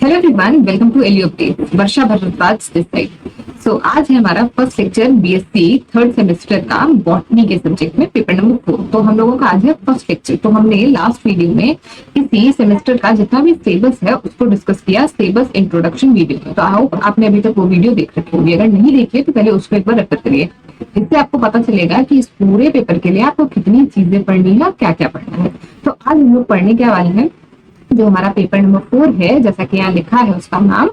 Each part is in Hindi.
Hello everyone, welcome to Elio update. Varsha Bhardwaj this side. So आज है हमारा first lecture BSc third semester का बॉटनी के सब्जेक्ट में पेपर नंबर 4। तो हम लोगों का आज है फर्स्ट लेक्चर। तो हमने लास्ट वीडियो में इसी सेमेस्टर का जितना भी सिलेबस है उसको डिस्कस किया, सिलेबस इंट्रोडक्शन वीडियो में। तो आई होप आपने अभी तक वो वीडियो देख रखी होगी। अगर नहीं देखी है तो पहले उसको एक बार रेफर करिए। इससे आपको पता चलेगा कि इस पूरे पेपर के लिए आपको कितनी चीजें पढ़नी है और क्या क्या पढ़ना है। तो आज हम लोग पढ़ने क्या वाले हैं, जो हमारा पेपर नंबर 4 है, जैसा कि यहाँ लिखा है उसका नाम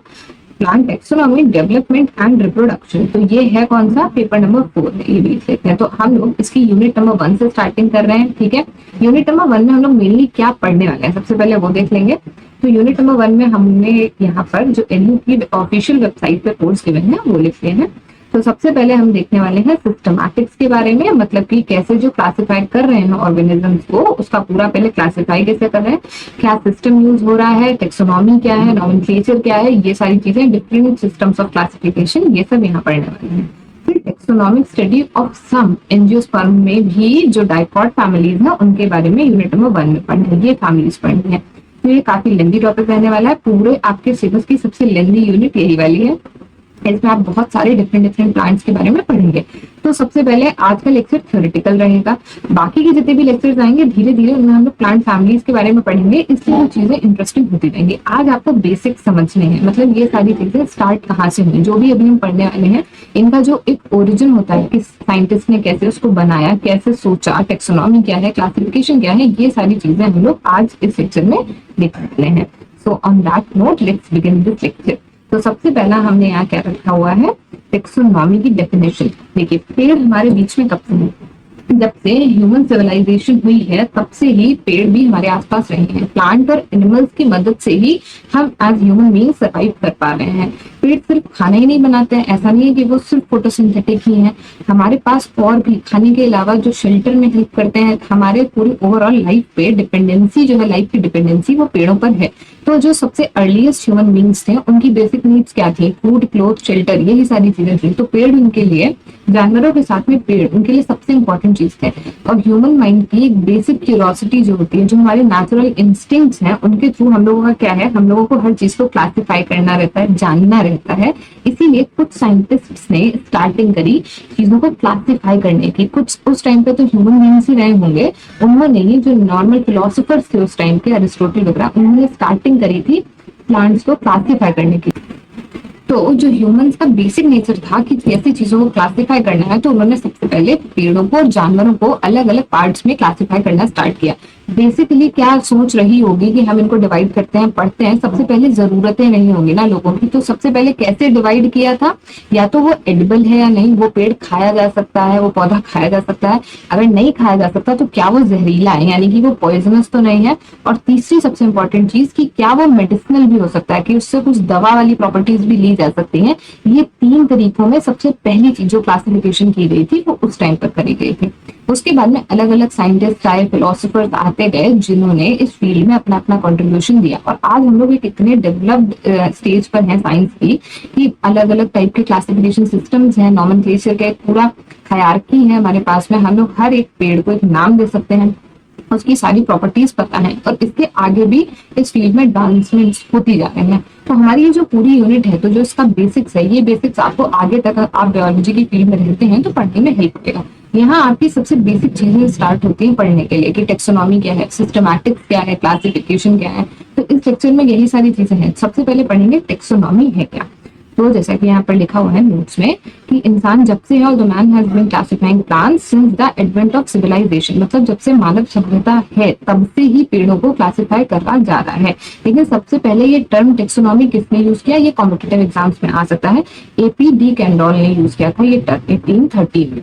plant taxonomy development and reproduction. तो ये है कौन सा पेपर नंबर 4 है, ये भी लेते हैं। तो हम लोग इसकी यूनिट नंबर 1 से स्टार्टिंग कर रहे हैं। ठीक है, यूनिट नंबर 1 में हम लोग मेनली क्या पढ़ने वाले हैं सबसे पहले वो देख लेंगे। तो यूनिट नंबर 1 में हमने यहाँ पर जो एलयू की ऑफिशियल वेबसाइट पे कोर्स गिवन है वो लिख लिए हैं। तो सबसे पहले हम देखने वाले हैं सिस्टमैटिक्स के बारे में, मतलब कि कैसे जो क्लासिफाई कर रहे हैं ऑर्गेनिजम्स को, उसका पूरा पहले क्लासिफाई कैसे कर रहे हैं, क्या सिस्टम यूज हो रहा है, टेक्सोनॉमी क्या है, नॉमेनक्लेचर क्या है, ये सारी चीजें, डिफरेंट सिस्टम्स ऑफ क्लासिफिकेशन, ये सब यहाँ पढ़ने वाले हैं। फिर taxonomic study of some angiosperm में भी जो डाइकॉट फैमिलीज है उनके बारे में यूनिट नंबर 1 में पढ़ना है, ये फैमिलीज पढ़नी है। तो ये काफी लेंदी टॉपिक रहने वाला है। पूरे आपके सिलेबस की सबसे लेंदी यूनिट यही वाली है। इसमें आप बहुत सारे डिफरेंट प्लांट्स के बारे में पढ़ेंगे। तो सबसे पहले आज का लेक्चर थ्योरेटिकल रहेगा। बाकी के जितने भी लेक्चर्स आएंगे धीरे धीरे उनमें हम लोग प्लांट फैमिलीज के बारे में पढ़ेंगे, इसलिए वो चीजें इंटरेस्टिंग होती रहेंगी। आज आपको बेसिक समझने हैं, मतलब ये सारी चीजें स्टार्ट कहाँ से हुई, जो भी अभी हम पढ़ने वाले हैं इनका जो एक ओरिजिन होता है कि साइंटिस्ट ने कैसे उसको बनाया, कैसे सोचा, टेक्सोनॉमी क्या है, क्लासिफिकेशन क्या है, ये सारी चीजें हम लोग आज इस लेक्चर में देख रहे हैं। So on that note let's begin this lecture. तो सबसे पहला हमने यहाँ क्या रखा हुआ है, टेक्सोनॉमी की डेफिनेशन। देखिए, पेड़ हमारे बीच में कब से है, जब से ह्यूमन सिविलाइजेशन हुई है तब से ही पेड़ भी हमारे आसपास रहे हैं। प्लांट और एनिमल्स की मदद से ही हम एज ह्यूमन बीइंग सर्वाइव कर पा रहे हैं। पेड़ सिर्फ खाना ही नहीं बनाते हैं, ऐसा नहीं है कि वो सिर्फ फोटोसिंथेटिक ही हैं। हमारे पास और भी खाने के अलावा जो शेल्टर में हेल्प करते हैं, हमारे पूरी ओवरऑल लाइफ पे डिपेंडेंसी जो है, लाइफ की डिपेंडेंसी वो पेड़ों पर है। तो जो सबसे अर्लीस्ट ह्यूमन बींग्स थे उनकी बेसिक नीड्स क्या थी, फूड, क्लोथ, शेल्टर, यही सारी चीजें थी। तो पेड़ उनके लिए, जानवरों के साथ में पेड़ उनके लिए सबसे इंपॉर्टेंट चीज थे। और ह्यूमन माइंड की एक बेसिक क्यूरियोसिटी जो होती है, जो हमारे नेचुरल इंस्टिंक्ट्स हैं, उनके थ्रू हम लोगों का क्या है, हम लोगों को हर चीज को क्लासिफाई करना रहता है, जानना रहता है। इसीलिए कुछ साइंटिस्ट्स ने स्टार्टिंग करी चीजों को क्लासिफाई करने की। कुछ उस टाइम पे तो ह्यूमन बींग्स ही रहे होंगे, उन्होंने ही, जो नॉर्मल फिलोसोफर्स थे उस टाइम के, अरिस्टोटल वगैरह, उन्होंने स्टार्टिंग करी थी प्लांट्स को क्लासिफाई करने की। तो जो ह्यूमंस का बेसिक नेचर था कि कैसे चीजों को क्लासिफाई करना है, तो उन्होंने सबसे पहले पेड़ों को और जानवरों को अलग अलग पार्ट्स में क्लासिफाई करना स्टार्ट किया। बेसिकली क्या सोच रही होगी कि हम इनको डिवाइड करते हैं, पढ़ते हैं, सबसे पहले जरूरतें नहीं होंगी ना लोगों की। तो सबसे पहले कैसे डिवाइड किया था, या तो वो एडिबल है या नहीं, वो पेड़ खाया जा सकता है, वो पौधा खाया जा सकता है, अगर नहीं खाया जा सकता तो क्या वो जहरीला है, यानी कि वो पॉइजनस तो नहीं है, और तीसरी सबसे इंपॉर्टेंट चीज कि क्या वो मेडिसिनल भी हो सकता है, कि उससे कुछ दवा वाली प्रॉपर्टीज भी ली जा सकती हैं। ये 3 तरीकों में सबसे पहली चीज जो क्लासिफिकेशन की गई थी वो उस टाइम पर करी गई थी। उसके बाद में अलग अलग साइंटिस्ट आए, फिलोसोफर्स आते गए, जिन्होंने इस फील्ड में अपना अपना कंट्रीब्यूशन दिया। और आज हम लोग एक इतने डेवलप्ड स्टेज पर हैं साइंस की कि अलग अलग टाइप के क्लासिफिकेशन सिस्टम्स हैं, नॉमेनक्लेचर का एक पूरा हायरार्की है हमारे पास में। हम लोग हर एक पेड़ को एक नाम दे सकते हैं, उसकी सारी प्रॉपर्टीज पता है, और इसके आगे भी इस फील्ड में एडवांसमेंट्स होती जा रहे हैं। तो हमारी ये जो पूरी यूनिट है, तो जो इसका बेसिक्स है, ये बेसिक्स आपको आगे तक आप बायोलॉजी की फील्ड में रहते हैं तो पढ़ने में हेल्प करेगा। यहाँ आपकी सबसे बेसिक चीजें स्टार्ट होती हैं पढ़ने के लिए कि टेक्सोनॉमी क्या है, सिस्टमैटिक्स क्या है, क्लासिफिकेशन क्या है। तो इस लेक्चर में यही सारी चीजें हैं। सबसे पहले पढ़ेंगे टेक्सोनॉमी है क्या। तो जैसा कि यहाँ पर लिखा हुआ है नोट्स में कि इंसान जब से है, the man has been classifying plants since the advent of civilization, मतलब जब से मानव सभ्यता है तब से ही पेड़ों को क्लासिफाई करा जा रहा है। लेकिन सबसे पहले ये टर्म टेक्सोनॉमी किसने यूज किया, ये कॉम्पिटिटिव एग्जाम्स में आ सकता है। AP डी कैंडोल ने यूज किया था ये टर्म 1830 में।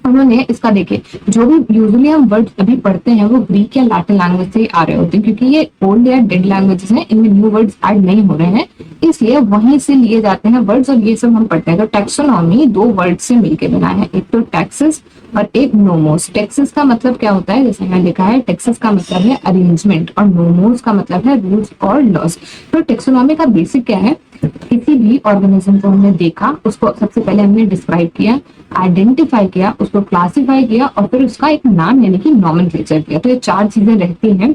उन्होंने इसका, देखिए, जो भी यूजुअली हम वर्ड अभी पढ़ते हैं वो ग्रीक या लैटिन लैंग्वेज से आ रहे होते हैं, क्योंकि ये ओल्ड या डेड लैंग्वेजेस हैं, इनमें न्यू वर्ड्स ऐड नहीं हो रहे हैं, इसलिए वहीं से लिए जाते हैं वर्ड्स और ये सब हम पढ़ते हैं। तो टैक्सोनॉमी 2 वर्ड से मिलकर बना है, एक तो टैक्सेस और एक नोमोस। टैक्सेस का मतलब क्या होता है, जैसे मैंने लिखा है, टैक्सेस का मतलब है अरेंजमेंट और नोमोस का मतलब है रूल्स और लॉज। तो टैक्सोनॉमी का बेसिक क्या है, किसी भी ऑर्गेनिज्म को हमने देखा, उसको सबसे पहले हमने डिस्क्राइब किया, आइडेंटिफाई किया, उसको क्लासिफाई किया और फिर उसका एक नाम यानी कि नॉमेनक्लेचर किया। तो ये 4 चीजें रहती हैं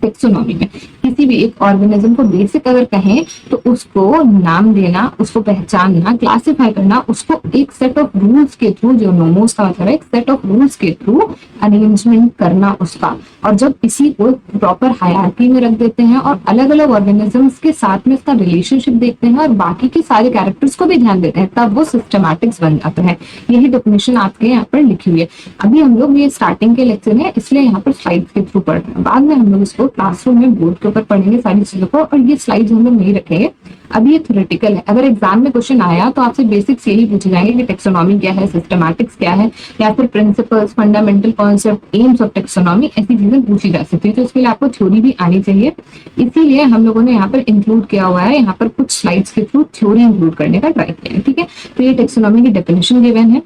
टेक्सोनॉमी में किसी भी एक ऑर्गेनिज्म को बेसिक अगर कहें तो उसको नाम देना, उसको पहचानना, क्लासिफाई करना, उसको एक सेट ऑफ रूल्स के थ्रू, जो नोमोस का मतलब है एक सेट ऑफ रूल्स के थ्रू अरेंजमेंट करना उसका। और जब इसी को प्रॉपर हायरार्की में रख देते हैं और अलग अलग ऑर्गेनिजम्स के साथ में इसका रिलेशनशिप देखते हैं और बाकी के सारे कैरेक्टर्स को भी ध्यान देते हैं, तब वो सिस्टमैटिक्स बन जाता है। यही डेफिनेशन आपके यहाँ पर लिखी हुई है। अभी हम लोग ये स्टार्टिंग के लेक्चर है इसलिए यहाँ पर स्लाइड्स के थ्रू पढ़ रहे हैं, बाद में हम लोग इसको क्लासरूम में बोर्ड के ऊपर पढ़ेंगे सारी चीजों को, और ये स्लाइड्स हम लोग नहीं रखेंगे। अभी ये थ्योरेटिकल है। अगर एग्जाम में क्वेश्चन आया तो आपसे बेसिक्स यही पूछे जाएंगे कि टेक्सोनॉमी क्या है, सिस्टमैटिक्स क्या है, या फिर principles, fundamental concept, AIIMS of taxonomy, ऐसी चीजें पूछी जा सकती है। तो इसके लिए आपको थ्योरी भी आनी चाहिए, इसीलिए हम लोगों ने यहाँ पर इंक्लूड किया हुआ है, यहाँ पर कुछ स्लाइड्स के थ्रू थ्योरी इंक्लूड करने का ट्राई किया है। ठीक है, तो ये टेक्सोनॉमी की डेफिनेशन गिवन है,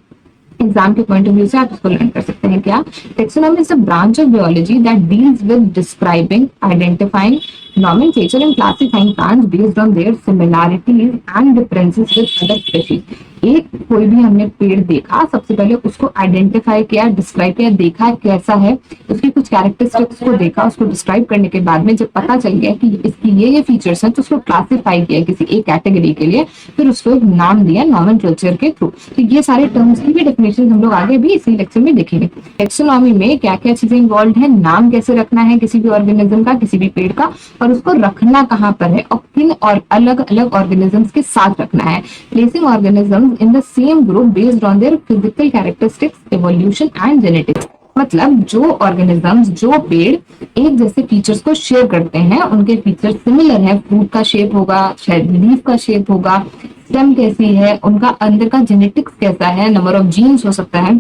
एग्जाम के पॉइंट ऑफ व्यू से आप इसको लर्न कर सकते हैं। क्या taxonomy is a branch of biology that deals with describing, identifying, nomenclature and classifying plants based on their similarities and differences with other species। एक कोई भी हमने पेड़ देखा, सबसे पहले उसको आइडेंटिफाई किया, डिस्क्राइब किया, देखा कैसा है, उसकी कुछ कैरेक्टरिस्टिक्स को देखा, उसको डिस्क्राइब करने के बाद में जब पता चल गया कि इसकी ये फीचर्स हैं तो उसको क्लासिफाई किया किसी एक कैटेगरी के लिए, फिर उसको एक नाम दिया नॉमेनक्लेचर के थ्रू। तो ये सारे टर्म्स की भी डेफिनेशन हम लोग आगे भी इसी लेक्चर में देखेंगे। टेक्सोनॉमी में क्या क्या चीजें इन्वॉल्व है, नाम कैसे रखना है किसी भी ऑर्गेनिज्म का, किसी भी पेड़ का, और उसको रखना कहाँ पर है और किन और अलग अलग ऑर्गेनिजम्स के साथ रखना है। Placing organisms in the same group based on their physical characteristics, evolution and genetics. मतलब जो ऑर्गेनिजम्स, जो पेड़ एक जैसे फीचर्स को शेयर करते हैं, उनके फीचर्स सिमिलर है, फ्रूट का शेप होगा, शायद लीफ का शेप होगा, स्टेम कैसी है, उनका अंदर का जेनेटिक्स कैसा है, नंबर ऑफ जीन्स हो सकता है,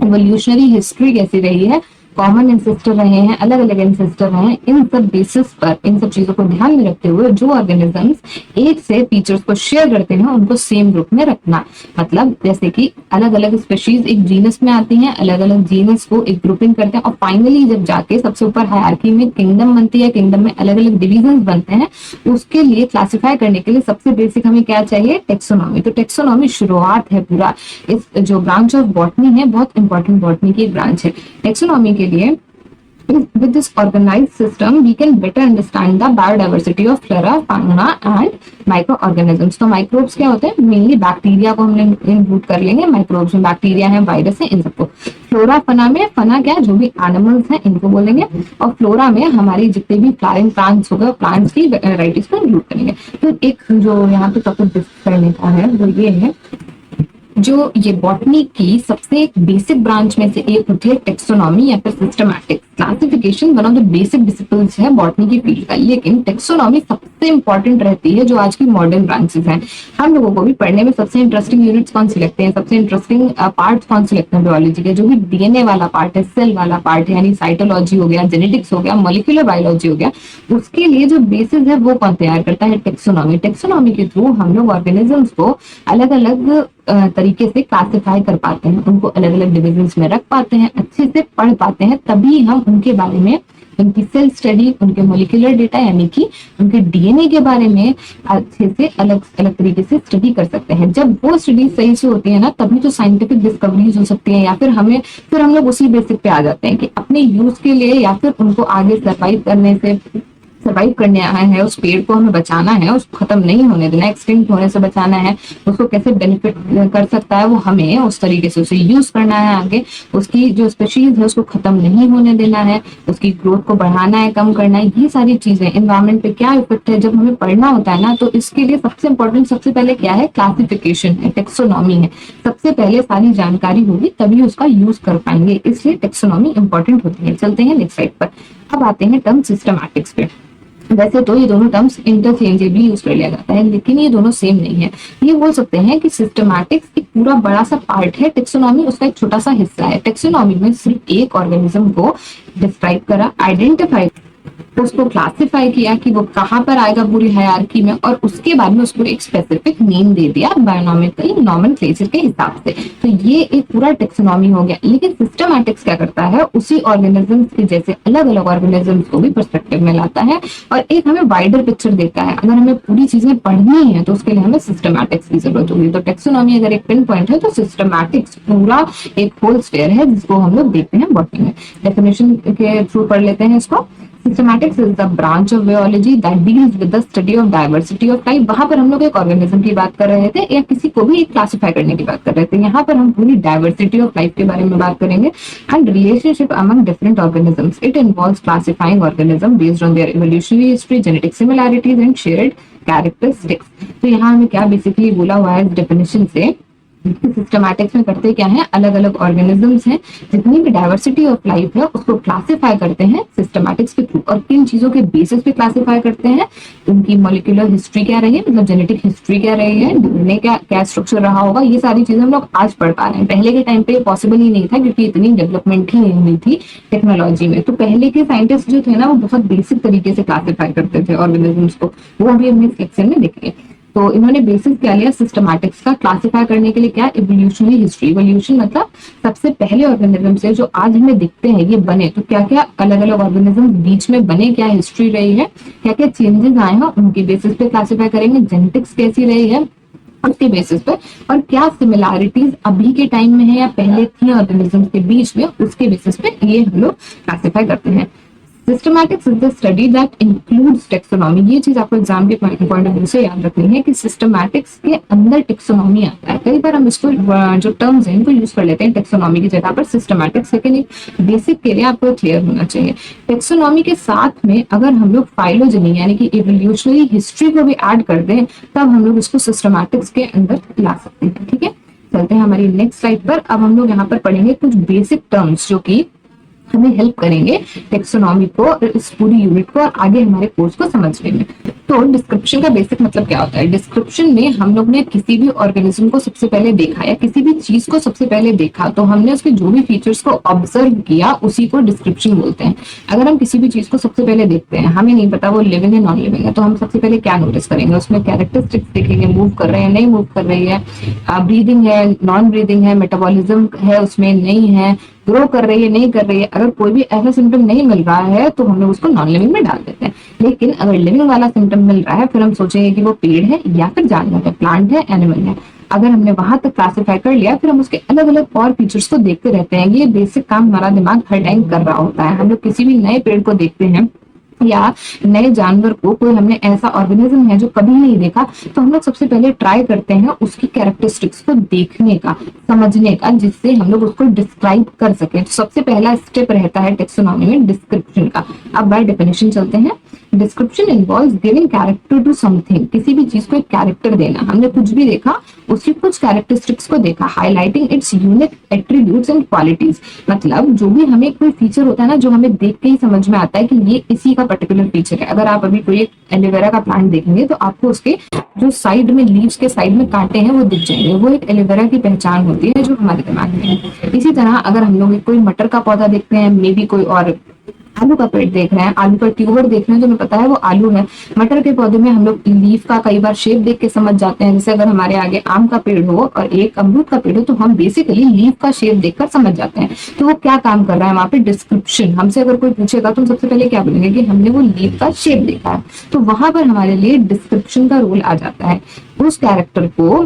इवोल्यूशनरी हिस्ट्री कैसी रही है, कॉमन एंसेस्टर रहे हैं, अलग अलग एंसेस्टर रहे हैं, इन सब बेसिस पर, इन सब चीजों को ध्यान में रखते हुए जो ऑर्गेनिजम्स एक से फीचर्स को शेयर करते हैं उनको सेम ग्रुप में रखना। मतलब जैसे कि अलग अलग स्पीशीज एक जीनस में आती हैं, अलग अलग जीनस को एक ग्रुपिंग करते हैं और फाइनली जब जाके सबसे ऊपर हायरार्की में किंगडम बनती है, किंगडम में अलग अलग डिविजन बनते हैं, उसके लिए क्लासिफाई करने के लिए सबसे बेसिक हमें क्या चाहिए, टेक्सोनॉमी। तो टेक्सोनॉमी शुरुआत है पूरा, इस जो ब्रांच ऑफ बॉटनी है बहुत इंपॉर्टेंट बॉटनी की एक ब्रांच है। टेक्सोनॉमी के लिए with this organized system we can better understand the biodiversity of flora, fauna and microorganisms। तो माइक्रोब्स क्या होते हैं, मेनली बैक्टीरिया को हमने इंक्लूड कर लेंगे। माइक्रोब्स में बैक्टीरिया है, वायरस है, इन सबको। फ्लोरा, फना में, फना क्या जो भी एनिमल्स हैं इनको बोलेंगे, और फ्लोरा में हमारी जितने भी फ्लावरिंग प्लांट्स हो गए, प्लांट्स की वेराइटीज को इंक्लूड करेंगे। तो एक जो यहाँ पे टॉपिक डिस्कस करने का है वो ये है, जो ये बॉटनी की सबसे एक बेसिक ब्रांच में से एक होती है टेक्सोनॉमी या फिर systematics. Classification one of the basic disciplines है बॉटनी की फील्ड का, लेकिन टेक्सोनॉमी सबसे इंपॉर्टेंट रहती है जो आज की मॉडर्न ब्रांचेस हैं। हम लोगों को भी पढ़ने में सबसे इंटरेस्टिंग यूनिट्स कौन से लगते हैं, सबसे इंटरेस्टिंग पार्ट कौन से लगते हैं बायोलॉजी के, जो भी डीएनए वाला पार्ट है, सेल वाला पार्ट है, यानी साइटोलॉजी हो गया, जेनेटिक्स हो गया, मॉलिक्यूलर बायोलॉजी हो गया, उसके लिए जो बेसिस है वो कौन तैयार करता है, टेक्सोनॉमी। टेक्सोनॉमी के थ्रू हम लोग ऑर्गेनिजम्स को अलग अलग तरीके से क्लासिफाई कर पाते हैं, उनको अलग अलग डिविजन्स में रख पाते हैं, अच्छे से पढ़ पाते हैं, तभी हम उनके बारे में, उनकी सेल स्टडी, उनके मॉलिक्यूलर डेटा यानी कि उनके डीएनए के बारे में अच्छे से अलग अलग तरीके से स्टडी कर सकते हैं। जब वो स्टडी सही से होती है ना, तभी तो साइंटिफिक डिस्कवरीज हो सकती है, या फिर हम लोग उसी बेसिक पे आ जाते हैं कि अपने यूज के लिए या फिर उनको आगे सर्वाइव करने आया है, उस पेड़ को हमें बचाना है, उसको खत्म नहीं होने देना, एक्सटिंक्ट होने से बचाना है, उसको कैसे बेनिफिट कर सकता है वो हमें उस तरीके से उसे यूज करना है, आगे उसकी जो स्पीशीज है उसको खत्म नहीं होने देना है, उसकी ग्रोथ को बढ़ाना है, कम करना है। ये सारी चीजें एनवायरमेंट पे क्या इफेक्ट है जब हमें पढ़ना होता है ना, तो इसके लिए सबसे इंपॉर्टेंट, सबसे पहले क्या है, क्लासिफिकेशन है, टेक्सोनॉमी है। सबसे पहले सारी जानकारी होगी तभी उसका यूज कर पाएंगे, इसलिए टेक्सोनॉमी इंपॉर्टेंट होती है। चलते हैं नेक्स्ट स्लाइड पर। अब आते हैं टर्म सिस्टमैटिक्स पे। वैसे तो ये दोनों टर्म्स इंटरचेंजेबली यूज कर लिया जाता है, लेकिन ये दोनों सेम नहीं है। ये बोल सकते हैं कि सिस्टमैटिक्स एक पूरा बड़ा सा पार्ट है, टेक्सोनॉमी उसका एक छोटा सा हिस्सा है। टेक्सोनॉमी में सिर्फ एक ऑर्गेनिज्म को डिस्क्राइब करा, आइडेंटिफाई, उसको क्लासिफाई किया कि वो कहाँ पर आएगा पूरी हायरार्की में, और उसके बाद में उसको एक स्पेसिफिक नेम दे दिया बायोनॉमिकल नॉमेनक्लेचर के हिसाब से। तो ये एक पूरा टेक्सोनॉमी हो गया। लेकिन सिस्टमैटिक्स क्या करता है, उसी ऑर्गेनिजम्स के जैसे अलग अलग ऑर्गेनिजम्स को भी पर्सपेक्टिव में लाता है और एक हमें वाइडर पिक्चर देता है। अगर हमें पूरी चीजें पढ़नी है तो उसके लिए हमें सिस्टमैटिक्स की जरूरत होगी। तो टेक्सोनॉमी अगर एक पिन पॉइंट है तो सिस्टमैटिक्स पूरा एक होल स्फीयर है जिसको हम लोग देखते हैं बॉटनी में। डेफिनेशन के थ्रू पढ़ लेते हैं इसको। Systematics is the branch of biology that deals with the study of diversity of type. वहां पर हम लोग एक ऑर्गेनिज्म की बात कर रहे थे या किसी को भी क्लासिफाई करने की बात कर रहे थे, यहाँ पर हम पूरी डाइवर्सिटी ऑफ लाइफ के बारे में बात करेंगे and relationship among different organisms. It involves classifying organism based on there evolutionary history, genetic similarities and shared characteristics. तो यहाँ हमें क्या बेसिकली बोला हुआ है डेफिनेशन से, सिस्टमैटिक्स में करते क्या है, अलग अलग ऑर्गेनिजम्स हैं, जितनी भी डाइवर्सिटी ऑफ लाइफ है उसको क्लासिफाई करते हैं सिस्टमैटिक्स के थ्रू। और किन चीजों के बेसिस पे क्लासिफाई करते हैं, उनकी मॉलिक्यूलर हिस्ट्री क्या रही है, मतलब जेनेटिक हिस्ट्री क्या रही है, डीएनए क्या क्या स्ट्रक्चर रहा होगा, ये सारी चीजें हम लोग आज पढ़ पा रहे हैं। पहले के टाइम पे पॉसिबल ही नहीं था क्योंकि इतनी डेवलपमेंट ही नहीं हुई थी टेक्नोलॉजी में। तो पहले के साइंटिस्ट जो थे ना वो बहुत बेसिक तरीके से क्लासिफाई करते थे ऑर्गेनिजम्स को, वो अभी हम इस सेक्शन में देखेंगे। तो इन्होंने बेसिस क्या लिया सिस्टमैटिक्स का क्लासिफाई करने के लिए, क्या, इवोल्यूशनरी हिस्ट्री। इवोल्यूशन मतलब सबसे पहले ऑर्गेनिज्म से जो आज हमें दिखते हैं ये बने, तो क्या क्या अलग अलग ऑर्गेनिज्म बीच में बने, क्या हिस्ट्री रही है, क्या क्या चेंजेस आए हैं, उनके बेसिस पे क्लासिफाई करेंगे। जेनेटिक्स कैसी रही है उसके बेसिस पे, और क्या सिमिलैरिटीज अभी के टाइम में है या पहले थी ऑर्गेनिज्म के बीच में, उसके बेसिस पे ये हम लोग क्लासिफाई करते हैं। Systematics is the study that includes taxonomy. ये चीज आपको एग्जाम के पॉइंट ऑफ व्यू से याद रखनी है कि सिस्टमैटिक्स के अंदर टेक्सोनॉमी आता है। कई बार हम इसको जो टर्म्स हैं इनको यूज कर लेते हैं टेक्सोनॉमी की जगह पर सिस्टमैटिक्स, लेकिन एक बेसिक के लिए आपको क्लियर होना चाहिए। टेक्सोनॉमी के साथ में अगर हम लोग फाइलोजेनी यानी कि इवोल्यूशनरी हिस्ट्री को भी ऐड कर दें तब हम लोग इसको सिस्टमैटिक्स के अंदर ला सकते हैं। ठीक है, चलते हैं हमारी नेक्स्ट स्लाइड पर। अब हम लोग यहाँ पर पढ़ेंगे कुछ बेसिक टर्म्स जो कि हमें हेल्प करेंगे टेक्सोनॉमी को, इस पूरी यूनिट को और आगे हमारे कोर्स को समझने में। तो डिस्क्रिप्शन का बेसिक मतलब क्या होता है, डिस्क्रिप्शन में हम लोग ने किसी भी ऑर्गेनिज्म को सबसे पहले देखा या किसी भी चीज को सबसे पहले देखा तो हमने उसके जो भी फीचर्स को ऑब्जर्व किया उसी को डिस्क्रिप्शन बोलते हैं। अगर हम किसी भी चीज को सबसे पहले देखते हैं, हमें नहीं पता वो लिविंग है नॉन लिविंग है, तो हम सबसे पहले क्या नोटिस करेंगे, उसमें कैरेक्टरिस्टिक्स देखेंगे, मूव कर रहे हैं नहीं मूव कर रही है, ब्रीदिंग है नॉन ब्रीदिंग है, मेटाबॉलिज्म है उसमें नहीं है, ग्रो कर रही है नहीं कर रही है। अगर कोई भी ऐसा सिम्टम नहीं मिल रहा है तो हम लोग उसको नॉन लिविंग में डाल देते हैं। लेकिन अगर लिविंग वाला सिम्टम मिल रहा है फिर हम सोचेंगे कि वो पेड़ है या फिर जानवर है, प्लांट है, एनिमल है। अगर हमने वहां तक क्लासिफाई कर लिया फिर हम उसके अलग अलग और फीचर्स को देखते रहते हैं। ये बेसिक काम हमारा दिमाग हर टाइम कर रहा होता है। हम लोग किसी भी नए पेड़ को देखते हैं या नए जानवर को, कोई हमने ऐसा ऑर्गेनिज्म है जो कभी नहीं देखा, तो हम लोग सबसे पहले ट्राई करते हैं उसकी कैरेक्टरिस्टिक्स को देखने का, समझने का, जिससे हम लोग उसको डिस्क्राइब कर सके। तो सबसे पहला स्टेप रहता है टेक्सोनॉमी में डिस्क्रिप्शन का। अब बाय डेफिनेशन चलते हैं। Description involves giving character to something, किसी भी चीज को एक कैरेक्टर देना। हमने कुछ भी देखा उसकी कुछ कैरेक्टरिस्टिक्स को देखा, highlighting it's unique attributes and qualities. मतलब जो भी हमें कोई फीचर होता है ना जो हमें देख के ही समझ में आता है कि ये इसी का पर्टिकुलर फीचर है। अगर आप अभी कोई एक एलोवेरा का प्लांट देखेंगे तो आपको उसके जो साइड में लीव्स के साइड में कांटे हैं वो दिख जाएंगे, वो एक एलोवेरा की पहचान होती है जो हमारे दिमाग में है। इसी तरह अगर हम लोग कोई मटर का पौधा देखते हैं, मे बी कोई और आलू का पेड़ देख रहे हैं, आलू का ट्यूबर देख रहे हैं, तो हमें पता है वो आलू है। मटर के पौधे में हम लोग लीफ का कई बार शेप देख के समझ जाते हैं। जैसे अगर हमारे आगे आम का पेड़ हो और एक अमरूद का पेड़ हो तो हम बेसिकली लीफ का शेप देखकर समझ जाते हैं। तो वो क्या काम कर रहा है वहां पे, डिस्क्रिप्शन। हमसे अगर कोई पूछेगा तो हम सबसे पहले क्या बोलेंगे कि हमने वो लीफ का शेप देखा है। तो वहां पर हमारे लिए डिस्क्रिप्शन का रोल आ जाता है। उस कैरेक्टर को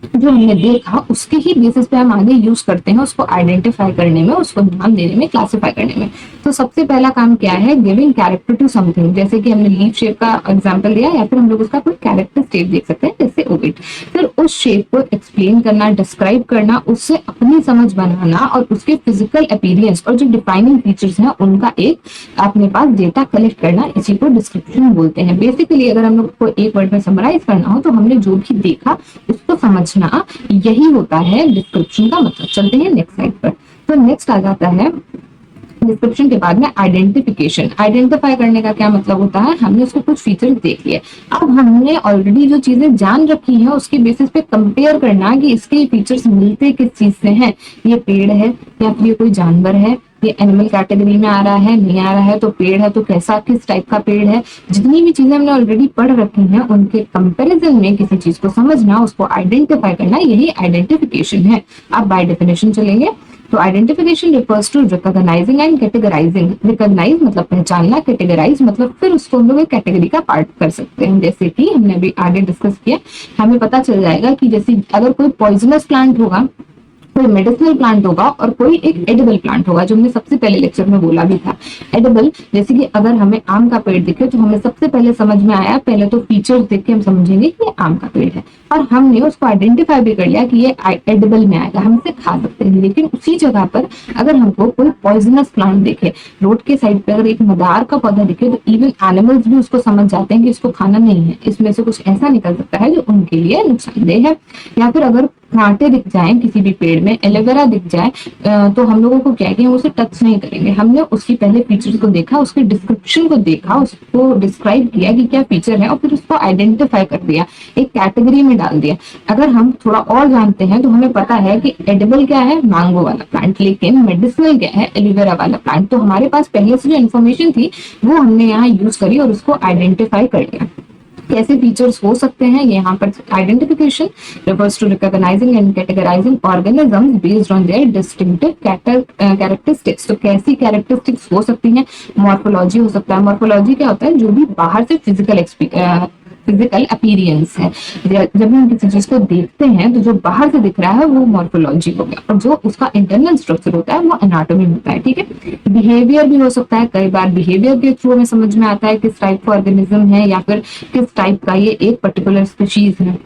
जो हमने देखा उसके ही बेसिस पे हम आगे यूज करते हैं उसको आइडेंटिफाई करने में, उसको नाम देने में, क्लासिफाई करने में। तो सबसे पहला काम क्या है, गिविंग कैरेक्टर टू समथिंग। जैसे कि हमने लीफ शेप का एग्जांपल दिया, या फिर हम लोग उसका कोई कैरेक्टर शेप देख सकते हैं जैसे ओविड। फिर उस शेप को एक्सप्लेन करना, डिस्क्राइब करना, उससे अपनी समझ बनाना और उसके फिजिकल अपीयरेंस और जो डिफाइनिंग फीचर्स हैं उनका एक अपने पास डेटा कलेक्ट करना, इसी को डिस्क्रिप्शन बोलते हैं। बेसिकली अगर हम लोग को एक वर्ड में समराइज करना हो तो हमने जो भी देखा उसको समझना, यही होता है डिस्क्रिप्शन का मतलब। चलते हैं नेक्स्ट स्लाइड पर। तो नेक्स्ट आ जाता है डिस्क्रिप्शन के बाद में आइडेंटिफिकेशन। आइडेंटिफाई करने का क्या मतलब होता है, हमने उसको कुछ फीचर्स देख लिए, अब हमने ऑलरेडी जो चीजें जान रखी हैं उसके बेसिस पे कंपेयर करना कि इसके फीचर्स मिलते किस चीज से हैं। ये पेड़ है या फिर ये कोई जानवर है, ये एनिमल कैटेगरी में आ रहा है नहीं आ रहा है, तो पेड़ है तो कैसा किस टाइप का पेड़ है। जितनी भी चीजें हमने ऑलरेडी पढ़ रखी हैं उनके कंपैरिजन में किसी चीज को समझना, उसको आइडेंटिफाई करना, यही आइडेंटिफिकेशन है। अब बाय डेफिनेशन चलेंगे तो identification refers to recognizing and categorizing. Recognize मतलब पहचानना, कैटेगराइज मतलब फिर उसको हम लोग एक कैटेगरी का पार्ट कर सकते हैं। जैसे कि हमने अभी आगे डिस्कस किया, हमें पता चल जाएगा कि जैसे अगर कोई पॉइजनस प्लांट होगा कोई मेडिसिनल प्लांट होगा और कोई एक एडिबल प्लांट होगा, जो हमने सबसे पहले लेक्चर में बोला भी था। एडिबल, जैसे कि अगर हमें आम का पेड़ दिखे तो हमें सबसे पहले समझ में आया, पहले तो फीचर्स देख के हम समझेंगे कि ये आम का पेड़ है, और हमने उसको आइडेंटिफाई भी कर लिया कि ये एडिबल में आएगा, हम इसे खा सकते हैं। लेकिन उसी जगह पर अगर हमको कोई पॉइजनस प्लांट दिखे, रोड के साइड पे अगर एक मदार का पौधा दिखे, तो इवन एनिमल्स भी उसको समझ जाते हैं कि इसको खाना नहीं है, इसमें से कुछ ऐसा निकल सकता है जो उनके लिए नुकसानदेह है। या फिर अगर कांटे दिख जाए किसी भी पेड़ में, एलोवेरा दिख जाए, तो हम लोगों को क्या है कि हम उसे टच नहीं करेंगे। हमने उसकी पहले फीचर्स को देखा, उसके डिस्क्रिप्शन को देखा, उसको डिस्क्राइब किया कि क्या फीचर है, और फिर उसको आइडेंटिफाई कर दिया, एक कैटेगरी में डाल दिया। अगर हम थोड़ा और जानते हैं तो हमें पता है कि एडिबल क्या है, मैंगो वाला प्लांट, लेकिन मेडिसिनल क्या है, एलोवेरा वाला प्लांट। तो हमारे पास पहले से जो इन्फॉर्मेशन थी वो हमने यहाँ यूज करी और उसको आइडेंटिफाई कर लिया। कैसे फीचर्स हो सकते हैं यहाँ पर? Identification refers to recognizing and categorizing organisms based on their distinctive characteristics। तो कैसी कैरेक्टरिस्टिक्स हो सकती हैं? मॉर्फोलॉजी हो सकता है। मॉर्फोलॉजी क्या होता है? जो भी बाहर से फिजिकल अपीरियंस है। जब हम किसी चीज को देखते हैं तो जो बाहर से दिख रहा है वो मॉर्फोलॉजी हो गया, और जो उसका इंटरनल स्ट्रक्चर होता है वो एनाटॉमी होता है। ठीक है, बिहेवियर भी हो सकता है। कई बार बिहेवियर के थ्रू हमें समझ में आता है किस टाइप का ऑर्गेनिज्म है या फिर किस टाइप का ये एक पर्टिकुलर स्पीशीज है।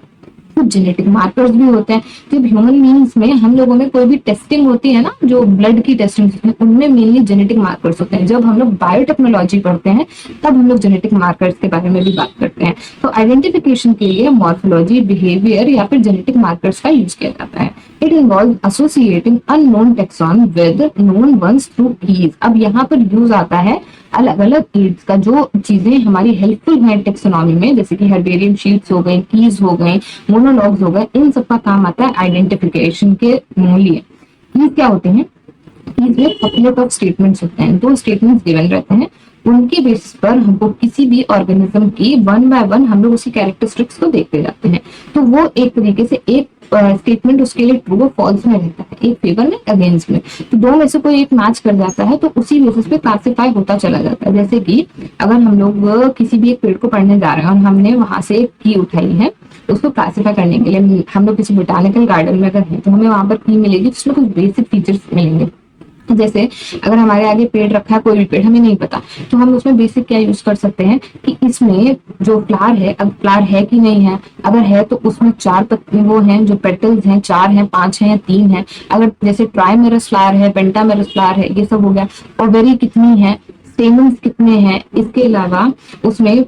कुछ जेनेटिक मार्कर्स भी होते हैं। जब ह्यूमन बीइंग्स में हम लोगों में कोई भी टेस्टिंग होती है ना, जो ब्लड की टेस्टिंग होती है, उनमें मेनली जेनेटिक मार्कर्स होते हैं। जब हम लोग बायोटेक्नोलॉजी पढ़ते हैं तब हम लोग जेनेटिक मार्कर्स के बारे में भी बात करते हैं। तो आइडेंटिफिकेशन के लिए मॉर्फोलॉजी, बिहेवियर या फिर जेनेटिक मार्कर्स का यूज किया जाता है। It involve associating unknown taxon with known once through keys. अब यहाँ पर यूज आता है अलग अलग एड्स का, जो चीजें हमारी हेल्पफुल हैं टेक्सोनॉमी में, जैसे कि हर्बेरियम शीट्स हो गए, कीज हो गए, मोनोलॉग्स हो गए, इन सब का काम आता है आइडेंटिफिकेशन के लिए। कीज क्या होते हैं? कीज में कपलेट ऑफ स्टेटमेंट्स होते हैं, दो स्टेटमेंट्स गिवन रहते हैं, उनके बेसिस पर हमको किसी भी ऑर्गेनिज्म की वन बाय वन हम लोग उसकी कैरेक्टरिस्टिक्स को देखते जाते हैं। तो वो एक तरीके से एक स्टेटमेंट उसके लिए ट्रू और फॉल्स में रहता है, एक फेवर में अगेंस्ट में। तो दो में से कोई एक मैच कर जाता है तो उसी बेसिस पे क्लासिफाई होता चला जाता है। जैसे कि अगर हम लोग किसी भी एक पेड़ को पढ़ने जा रहे हैं और हमने वहां से एक की उठाई है, तो उसको क्लासिफाई करने के लिए हम लोग किसी बोटानिकल गार्डन में अगर हैं तो हमें वहां पर की मिलेगी, जिसमें कुछ बेसिक फीचर्स मिलेंगे। जैसे अगर हमारे आगे पेड़ रखा है, कोई भी पेड़ हमें नहीं पता, तो हम उसमें बेसिक क्या यूज कर सकते हैं कि इसमें जो फ्लावर है, अब फ्लावर है कि नहीं है, अगर है तो उसमें चार पत्ते वो हैं, जो पेटल्स हैं, 4 हैं, 5 हैं या 3 हैं। अगर जैसे ट्राइमेरस फ्लावर है, पेंटामेरस फ्लावर है, ये सब हो गया। ओवेरी कितनी है, स्टेमन्स कितने हैं, इसके अलावा उसमें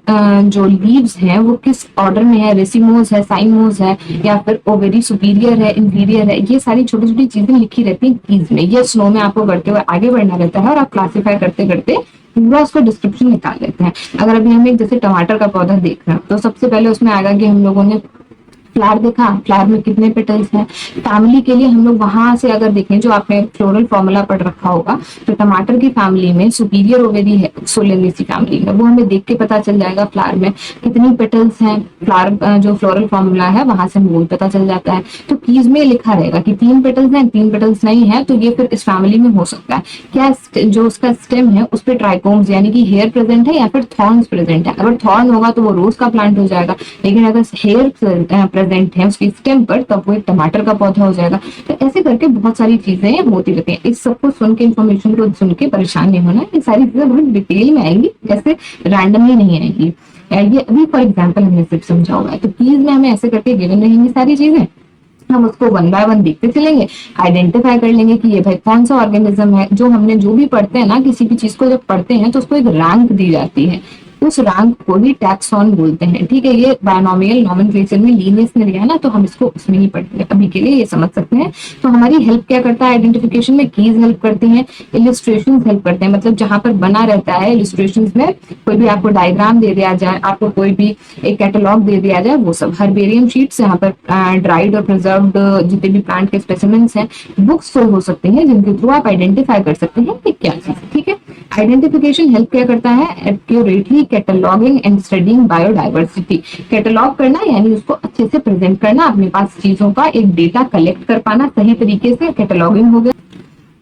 जो लीव्स हैं वो किस ऑर्डर में है, रेसिमोस है, साइमोस है, या फिर ओवेरी सुपीरियर है, इंफीरियर है। ये सारी छोटी छोटी चीजें लिखी रहती हैं कीज में। ये स्नो में आपको बढ़ते हुए आगे बढ़ना रहता है और आप क्लासिफाई करते करते पूरा उसका डिस्क्रिप्शन निकाल लेते हैं। अगर अभी हम एक जैसे टमाटर का पौधा देख रहे हैं तो सबसे पहले उसमें आएगा कि हम लोगों ने फ्लावर देखा, फ्लावर में कितने पेटल्स हैं। फैमिली के लिए हम लोग वहां से अगर देखें, जो आपने फ्लोरल फॉर्मूला पढ़ रखा होगा, तो टमाटर की फैमिली में सुपीरियर ओवेरी है, सोलेनेसी फैमिली में, वो हमें देख के पता चल जाएगा फ्लावर में कितनी पेटल्स हैं। फ्लावर जो फ्लोरल फॉर्मूला है वहां से हमें पता चल जाता है। तो कीज में लिखा रहेगा कि 3 पेटल्स हैं, 3 पेटल्स नहीं है, तो ये फिर इस फैमिली में हो सकता है। क्या जो उसका स्टेम है उस पर ट्राइकोम्स यानी कि हेयर प्रेजेंट है या फिर थॉर्न्स प्रेजेंट है। अगर थॉर्न होगा तो वो रोज का प्लांट हो जाएगा, लेकिन अगर हेयर प्रेजेंट है उसकी स्टेम पर, तब वो एक टमाटर का पौधा हो जाएगा। तो ऐसे करके बहुत सारी चीजें होती रहती हैं। इस सबको सुन के, इन्फॉर्मेशन को सुन के परेशान नहीं होना, ये सारी चीजें बहुत डिटेल में आएंगी, जैसे रैंडमली नहीं आएंगी। ये अभी फॉर एग्जाम्पल हमने सिर्फ समझा हुआ है, तो प्लीज में हमें ऐसे करके गिवन रहेंगी सारी चीजें, हम उसको वन बाय वन देखते चलेंगे, आइडेंटिफाई कर लेंगे कि ये भाई कौन सा ऑर्गेनिज्म है। जो हमने जो भी पढ़ते हैं ना, किसी भी चीज को जब पढ़ते हैं तो उसको एक रैंक दी जाती है, उस रैंक को ही टैक्सॉन बोलते हैं। ठीक है, ये बायनोमियल नॉमेनक्लेचर में लीनियस ने दिया है ना, तो हम इसको उसमें ही पढ़ते हैं, अभी के लिए ये समझ सकते हैं। तो हमारी हेल्प क्या करता है आइडेंटिफिकेशन में? कीज हेल्प करती हैं, इलिस्ट्रेशंस हेल्प करते हैं, मतलब जहां पर बना रहता है इलिस्ट्रेशंस में, कोई भी आपको डायग्राम दे दिया जाए, आपको कोई भी एक कैटलॉग दे दिया जाए, वो सब। हर्बेरियम शीट्स, यहाँ पर ड्राइड और प्रिजर्व्ड जितने भी प्लांट के स्पेसिमेंट्स हैं, बुक्स तो हो सकते हैं जिनके थ्रू आप आइडेंटिफाई कर सकते हैं कि क्या चीज। ठीक है, आइडेंटिफिकेशन हेल्प क्या करता है? Accurately cataloguing and studying biodiversity. Catalogue करना यानी उसको अच्छे से प्रेजेंट करना, अपने पास चीजों का एक डेटा कलेक्ट कर पाना सही तरीके से, कैटलॉगिंग हो गया।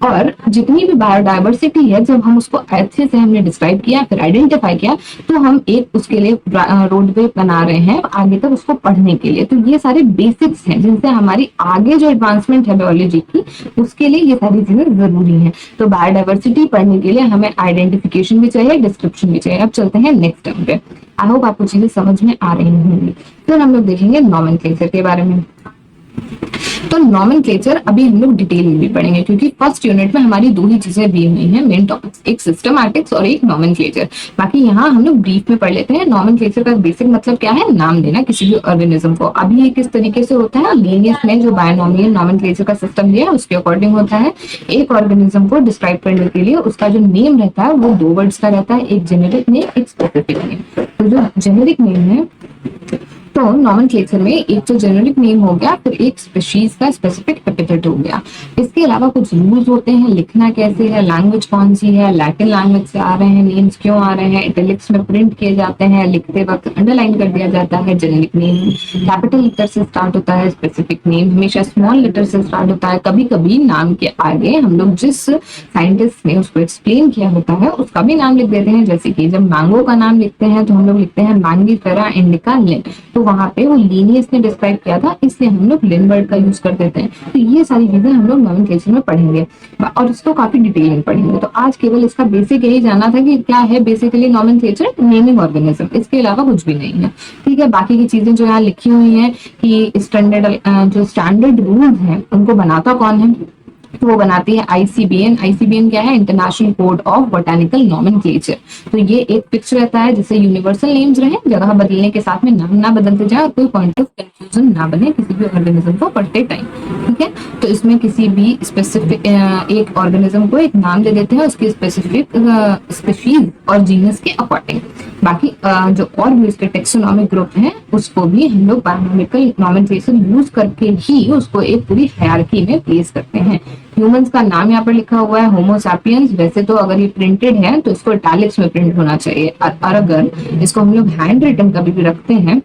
और जितनी भी बायोडाइवर्सिटी है, जब हम उसको अच्छे से हमने डिस्क्राइब किया, फिर आइडेंटिफाई किया, तो हम एक उसके लिए रोडवे बना रहे हैं आगे तक उसको पढ़ने के लिए। तो ये सारे बेसिक्स हैं जिनसे हमारी आगे जो एडवांसमेंट है बायोलॉजी की, उसके लिए ये सारी चीजें जरूरी हैं। तो बायोडाइवर्सिटी पढ़ने के लिए हमें आइडेंटिफिकेशन भी चाहिए, डिस्क्रिप्शन भी चाहिए। अब चलते हैं नेक्स्ट टर्म पे। आई होप आपको चीजें समझ में आ रही होंगी। फिर हम लोग देखेंगे नॉमेनक्लेचर के बारे में। तो नॉमेनक्लेचर अभी हम लोग डिटेल में भी पढ़ेंगे, क्योंकि फर्स्ट यूनिट में हमारी दो ही चीजें दी हुई हैं मेन टॉपिक्स, एक सिस्टमैटिक्स और एक नॉमेनक्लेचर। बाकी यहाँ हम लोग ब्रीफ में पढ़ लेते हैं। नॉमेनक्लेचर का बेसिक मतलब क्या है, नाम देना किसी भी ऑर्गेनिज्म को। अभी ये किस तरीके से होता है, लीनियस ने जो बायनोमियल नॉमेनक्लेचर का सिस्टम दिया है उसके अकॉर्डिंग होता है। एक ऑर्गेनिज्म को डिस्क्राइब करने के लिए उसका जो नेम रहता है वो 2 वर्ड्स का रहता है, एक जेनेरिक नेम, एक स्पेसिफिक नेम। तो जो जेनेरिक नेम है, तो नॉमेनक्लेचर में एक तो जेनेरिक नेम हो गया, फिर एक स्पीशीज का स्पेसिफिक एपिथेट हो गया। इसके अलावा कुछ रूल्स होते हैं, लिखना कैसे है, लैंग्वेज कौन सी है, लैटिन लैंग्वेज से आ रहे हैं, नेम्स क्यों आ रहे हैं, इटैलिक्स में प्रिंट किए जाते हैं, लिखते वक्त अंडरलाइन कर दिया जाता है। जेनेरिक नेम कैपिटल लेटर से स्टार्ट होता है, स्पेसिफिक नेम हमेशा स्मॉल लेटर से स्टार्ट होता है। कभी कभी नाम के आगे हम लोग जिस साइंटिस्ट ने उसको एक्सप्लेन किया होता है उसका भी नाम लिख देते हैं। जैसे कि जब मैंगो का नाम लिखते हैं तो हम लोग लिखते हैं मैंगीफेरा इंडिका लिन, तो वहां पे वो लीनियस ने डिस्क्राइब किया था, इसलिए हम लोग लिन वर्ड का यूज कर देते हैं। तो ये सारी चीजें हम लोग नॉमेनक्लेचर में पढ़ेंगे और इसको काफी डिटेल में पढ़ेंगे। तो आज केवल इसका बेसिक यही जाना था कि क्या है बेसिकली नॉमेनक्लेचर, नेमिंग ऑर्गेनिज्म, इसके अलावा कुछ भी नहीं है। ठीक है, बाकी की चीजें जो यहाँ लिखी हुई है कि स्टैंडर्ड जो स्टैंडर्ड रूल्स हैं उनको बनाता कौन है, तो वो बनाती है आईसीबीएन। आईसीबीएन क्या है, international code of botanical nomenclature. तो ये एक फिक्स रहता है जिससे यूनिवर्सल नेम्स रहे, जगह बदलने के साथ में नाम ना बदलते जाए और कोई पॉइंट ऑफ कंफ्यूजन ना बने किसी भी ऑर्गेनिज्म को पढ़ते टाइम। ठीक है, तो इसमें किसी भी स्पेसिफिक एक ऑर्गेनिज्म को एक नाम दे देते हैं उसकी स्पेसिफिक स्पीशीज और जीनस के अकॉर्डिंग। बाकी जो और भी उसके टेक्सोनॉमिक ग्रुप हैं उसको भी हम लोग बायोनॉमिकल नॉमेनक्लेचर यूज करके ही उसको एक पूरी हायरार्की में प्लेस करते हैं। ह्यूमंस का नाम यहाँ पर लिखा हुआ है होमो सैपियंस, वैसे तो अगर ये प्रिंटेड है तो इसको इटैलिक्स में प्रिंट होना चाहिए, और अगर इसको हम लोग हैंड रिटन कभी भी रखते हैं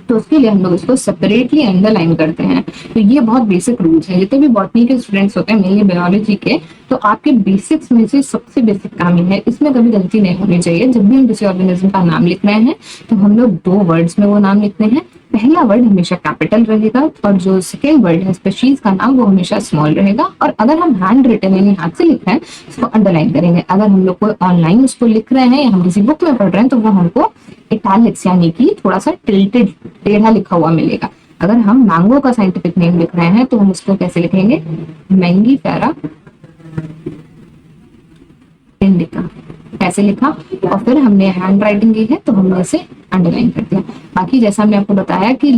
तो उसके लिए हम लोग इसको सेपरेटली अंडरलाइन करते हैं। तो ये बहुत बेसिक रूल्स है। जितने भी बॉटनी के स्टूडेंट्स होते हैं, मेनली बायोलॉजी के, तो आपके बेसिक्स में से सबसे बेसिक काम ही है, इसमें कभी गलती नहीं होनी चाहिए। जब भी हम किसी ऑर्गेनिज्म का नाम लिख रहे हैं तो हम लोग 2 वर्ड्स में वो नाम लिखते हैं। पहला वर्ड हमेशा कैपिटल रहेगा और जो सेकेंड वर्ड है स्पीशीज का नाम वो हमेशा स्मॉल रहेगा। और अगर हम हैंड रिटन यानी हाथ से लिख रहे हैं उसको अंडरलाइन करेंगे। अगर हम लोग को ऑनलाइन उसको लिख रहे हैं या हम किसी बुक में पढ़ रहे हैं तो वो हमको इटैलिक्स यानी कि थोड़ा सा टिल्टेड टेढ़ा लिखा हुआ मिलेगा। अगर हम मैंगो का साइंटिफिक नेम लिख रहे हैं तो हम उसको कैसे लिखेंगे, मैंगीफेरा इंडिका, ऐसे लिखा। और फिर हमने हैंड राइटिंग की है तो हमने इसे अंडरलाइन कर दिया। बाकी जैसा हमने आपको बताया कि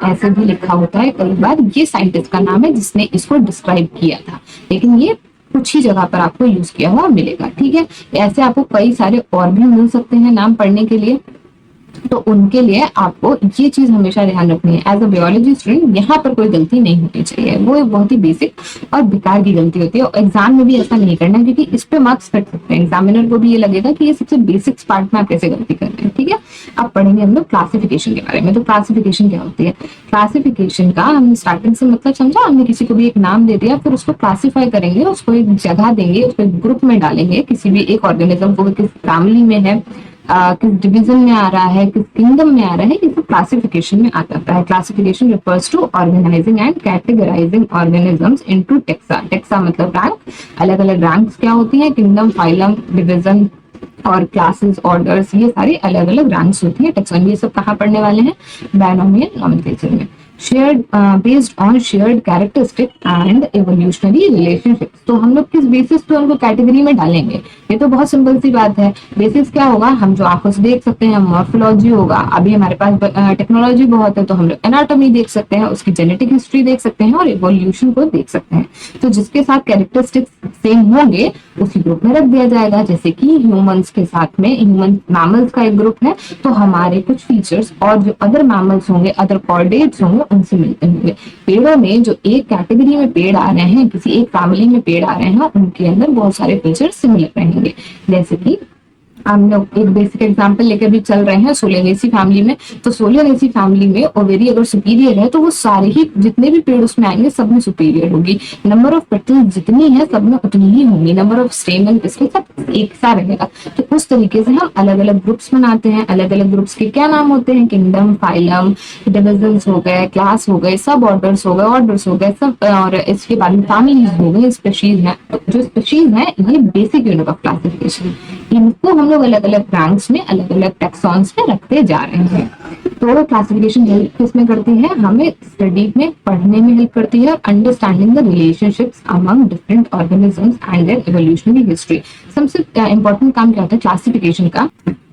ऐसे भी लिखा होता है कई बार, ये साइंटिस्ट का नाम है जिसने इसको डिस्क्राइब किया था, लेकिन ये कुछ ही जगह पर आपको यूज किया हुआ मिलेगा। ठीक है, ऐसे आपको कई सारे और भी मिल सकते हैं नाम पढ़ने के लिए, तो उनके लिए आपको ये चीज हमेशा ध्यान रखनी है। एज अ बायोलॉजी स्टूडेंट यहाँ पर कोई गलती नहीं होनी चाहिए, वो एक बहुत ही बेसिक और बेकार की गलती होती है। और एग्जाम में भी ऐसा नहीं करना है, क्योंकि इस पे मार्क्स कट सकते हैं। एग्जामिनर को भी ये लगेगा कि ये सबसे बेसिक पार्ट में आप कैसे गलती कर रहे हैं। ठीक है, अब पढ़ेंगे हम लोग क्लासिफिकेशन के बारे में। तो क्लासिफिकेशन क्या होती है, क्लासिफिकेशन का हमने स्टार्टिंग से मतलब समझा, हमने किसी को भी एक नाम दे दिया, फिर उसको क्लासीफाई करेंगे, उसको एक जगह देंगे, उसको एक ग्रुप में डालेंगे। किसी भी एक ऑर्गेनिज्म को किस फैमिली में है, किस डिवीजन में आ रहा है, किस किंगडम में आ रहा है, ये सब क्लासिफिकेशन में आ जाता है। Classification refers to organizing and categorizing organisms into taxa. Taxa मतलब रैंक, अलग अलग रैंक्स क्या होती हैं, किंगडम, फाइलम, डिवीजन और क्लासेस, ऑर्डर्स, ये सारी अलग अलग रैंक्स होती है। टेक्सोनॉमी ये सब कहाँ पढ़ने वाले हैं, बायोनॉमियल नॉमेनक्लेचर में। Shared based on shared characteristic and evolutionary relationships. तो हम लोग किस बेसिस पे उनको कैटेगरी में डालेंगे, ये तो बहुत सिंपल सी बात है। बेसिस क्या होगा, हम जो आंखों से देख सकते हैं, मॉर्फोलॉजी होगा। अभी हमारे पास टेक्नोलॉजी बहुत है तो हम लोग एनाटॉमी देख सकते हैं, उसकी जेनेटिक हिस्ट्री देख सकते हैं और एवोल्यूशन को देख सकते हैं। तो जिसके साथ कैरेक्टरिस्टिक्स सेम होंगे उसी ग्रुप में रख दिया जाएगा। जैसे कि ह्यूमंस के साथ में ह्यूमन मैमल्स का एक ग्रुप है, तो हमारे कुछ फीचर्स और जो अदर मैमल्स होंगे, अदर कॉर्डेट्स होंगे, उनसे मिलते होंगे। पेड़ों में जो एक कैटेगरी में पेड़ आ रहे हैं, किसी एक फैमिली में पेड़ आ रहे हैं, उनके अंदर बहुत सारे फीचर सिमिलर रहेंगे। जैसे कि हम लोग एक बेसिक एग्जांपल लेकर भी चल रहे हैं सोलेनेसी फैमिली में। तो सोलेनेसी फैमिली में ओवेरी अगर सुपीरियर है तो वो सारे ही जितने भी पेड़ उसमें आएंगे सब में सुपीरियर होगी। नंबर ऑफ पेटल्स जितनी है सब में उतनी ही होंगी। नंबर ऑफ स्टेमन इसके सब एक सा रहेगा। तो उस तरीके से हम अलग अलग ग्रुप्स बनाते हैं। अलग अलग ग्रुप्स के क्या नाम होते हैं? किंगडम, फाइलम, डिविजन्स हो गए, क्लास हो गए, सब ऑर्डर्स हो गए, ऑर्डर्स हो गए सब, और इसके बाद में फैमिलीज हो गए, स्पीशीज है। तो जो स्पीशीज है ये बेसिक यूनिट ऑफ क्लासिफिकेशन। इनको हम लोग अलग अलग रैंक्स में, अलग अलग टेक्सॉन्स में रखते जा रहे हैं। तो क्लासिफिकेशन हेल्प किसमें करती है? हमें स्टडी में, पढ़ने में हेल्प करती है, understanding the relationships among different organisms and their evolutionary history. सबसे इंपॉर्टेंट काम क्या होता है क्लासिफिकेशन का?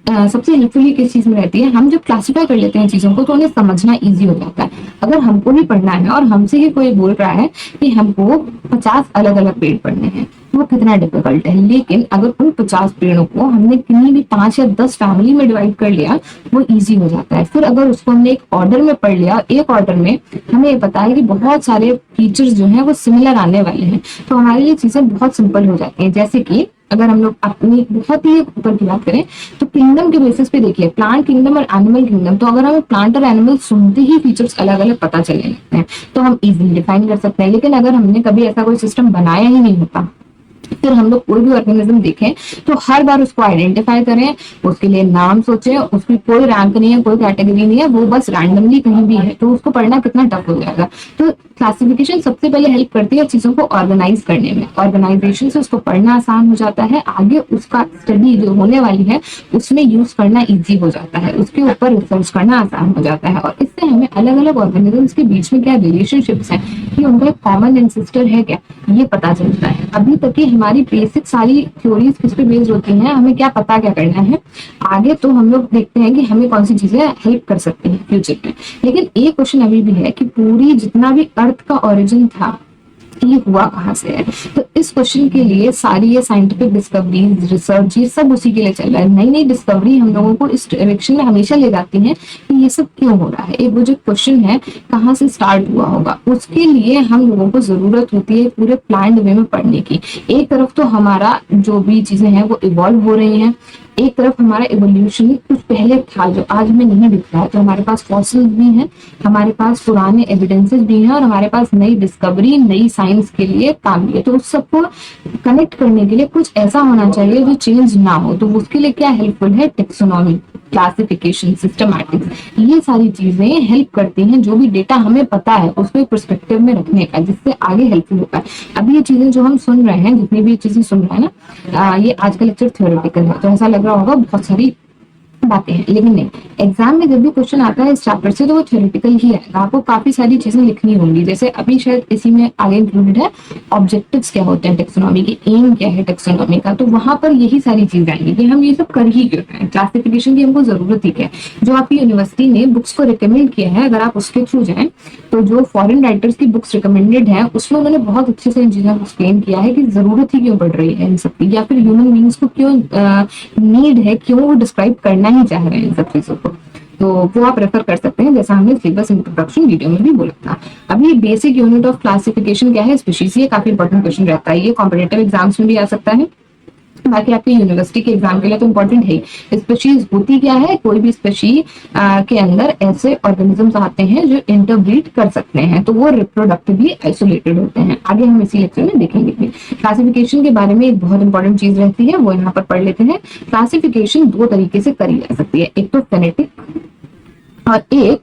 सबसे हेल्पफुल किस चीज में रहती है? हम जब क्लासिफाई कर लेते हैं चीजों को तो उन्हें समझना इजी हो जाता है। अगर हमको ही पढ़ना है और हमसे ही कोई बोल रहा है कि हमको 50 अलग अलग पेड़ पढ़ने हैं, वो कितना डिफिकल्ट है। लेकिन अगर उन 50 पेड़ों को हमने किन्हीं भी 5 या 10 फैमिली में डिवाइड कर लिया, वो इजी हो जाता है। फिर अगर उसको हमने एक ऑर्डर में पढ़ लिया, एक ऑर्डर में हमें ये पता है कि बहुत सारे फीचर्स जो हैं वो सिमिलर आने वाले हैं, तो हमारे लिए चीजें बहुत सिंपल हो जाती हैं। जैसे कि अगर हम लोग अपनी बहुत ही ऊपर की बात करें तो किंगडम के बेसिस पे देखिए, प्लांट किंगडम और एनिमल किंगडम। तो अगर हमें प्लांट और एनिमल सुनते ही फीचर्स अलग अलग पता चलने लगते हैं तो हम इजीली डिफाइन कर सकते हैं। लेकिन अगर हमने कभी ऐसा कोई सिस्टम बनाया ही नहीं होता, फिर हम लोग कोई भी ऑर्गेनिज्म देखें तो हर बार उसको आइडेंटिफाई करें, उसके लिए नाम सोचें, उसकी कोई रैंक नहीं है, कोई कैटेगरी नहीं है, वो बस रैंडमली कहीं भी है, तो उसको पढ़ना कितना टफ हो जाएगा। तो क्लासिफिकेशन सबसे पहले हेल्प करती है चीजों को ऑर्गेनाइज करने में। ऑर्गेनाइजेशन से उसको पढ़ना आसान हो जाता है, आगे उसका स्टडी जो होने वाली है उसमें यूज करना इजी हो जाता है, उसके ऊपर रिसर्च करना आसान हो जाता है। और इससे हमें अलग अलग ऑर्गेनिजम्स के बीच में क्या रिलेशनशिप्स हैं, कि उनका एक कॉमन एंसेस्टर है क्या, ये पता चलता है। अभी तक की हमारी बेसिक सारी थ्योरीज किस पे बेस्ड होती हैं, हमें क्या पता क्या करना है आगे, तो हम लोग देखते हैं कि हमें कौन सी चीजें हेल्प कर सकती हैं फ्यूचर में। लेकिन एक क्वेश्चन अभी भी है कि पूरी जितना भी अर्थ का ओरिजिन था ये हुआ कहाँ से है। तो इस क्वेश्चन के लिए सारी ये साइंटिफिक डिस्कवरीज, रिसर्च, ये सब उसी के लिए चल रहा है। नई नई डिस्कवरी हम लोगों को इस डायरेक्शन में हमेशा ले जाती है कि ये सब क्यों हो रहा है। एक वो जो क्वेश्चन है कहाँ से स्टार्ट हुआ होगा, उसके लिए हम लोगों को जरूरत होती है पूरे प्लान्ड वे में पढ़ने की। एक तरफ तो हमारा जो भी चीजें हैं वो इवॉल्व हो रही हैं, एक तरफ हमारा इवोल्यूशन कुछ पहले था जो आज हमें नहीं दिख रहा है। तो हमारे पास फॉसिल्स भी हैं, हमारे पास पुराने एविडेंसेस भी हैं, और हमारे पास नई डिस्कवरी, नई साइंस के लिए काम भी है। तो उस सबको कनेक्ट करने के लिए कुछ ऐसा होना चाहिए जो चेंज ना हो। तो उसके लिए क्या हेल्पफुल है? टेक्सोनॉमी, क्लासिफिकेशन, सिस्टमैटिक्स, ये सारी चीजें हेल्प करती हैं जो भी डेटा हमें पता है उसको एक पर्सपेक्टिव में रखने का, जिससे आगे हेल्पफुल होता है। अभी ये चीजें जो हम सुन रहे हैं, जितनी भी चीजें सुन रहे हैं ना, ये आज का लेक्चर थ्योरेटिकल है, तो ऐसा लग रहा होगा बहुत सारी बातें हैं, लेकिन नहीं। एग्जाम में जब भी क्वेश्चन आता है इस चैप्टर से तो वो थ्योरेटिकल ही आएगा। आपको काफी सारी चीजें लिखनी होंगी, जैसे अभी शायद इसी में आगे इंक्लूडेड है ऑब्जेक्टिव्स क्या होते हैं टेक्सोनॉमी के, एम क्या है टेक्सोनॉमी का, तो वहां पर यही सारी चीजें आएंगी कि हम ये सब कर ही क्यों रहे हैं, क्लासिफिकेशन की हमको जरूरत ही क्या है। जो आपकी यूनिवर्सिटी ने बुक्स को रिकमेंड किया है, अगर आप उसके थ्रू जाएं तो जो फॉरेन राइटर्स की बुक्स रिकमेंडेड है उसमें उन्होंने बहुत अच्छे से इन चीजों को एक्सप्लेन किया है कि जरूरत ही क्यों पड़ रही है इन सब की, या फिर ह्यूमन बींग्स को क्यों नीड है, क्यों वो डिस्क्राइब करना ही चाह रहे हैं इन सब चीजों को। तो वो आप रेफर कर सकते हैं, जैसा हमने सिलेबस इंट्रोडक्शन वीडियो में भी बोला था। अभी बेसिक यूनिट ऑफ क्लासिफिकेशन क्या है? स्पीशीज। ये काफी इंपॉर्टेंट क्वेश्चन रहता है, ये कॉम्पिटिटिव एग्जाम्स में भी आ सकता है, बाकी आपके यूनिवर्सिटी के एग्जाम के लिए तो इम्पोर्टेंट है। स्पीशीज होती क्या है? कोई भी स्पीशी के अंदर ऐसे ऑर्गेनिजम्स आते हैं जो इंटरब्रीड कर सकते हैं, तो वो रिप्रोडक्टिवली आइसोलेटेड होते हैं। आगे हम इसी लेक्चर में देखेंगे। क्लासिफिकेशन के बारे में एक बहुत इंपॉर्टेंट चीज रहती है, वो यहाँ पर पढ़ लेते हैं। क्लासिफिकेशन दो तरीके से करी जा सकती है, एक तो फेनेटिक और एक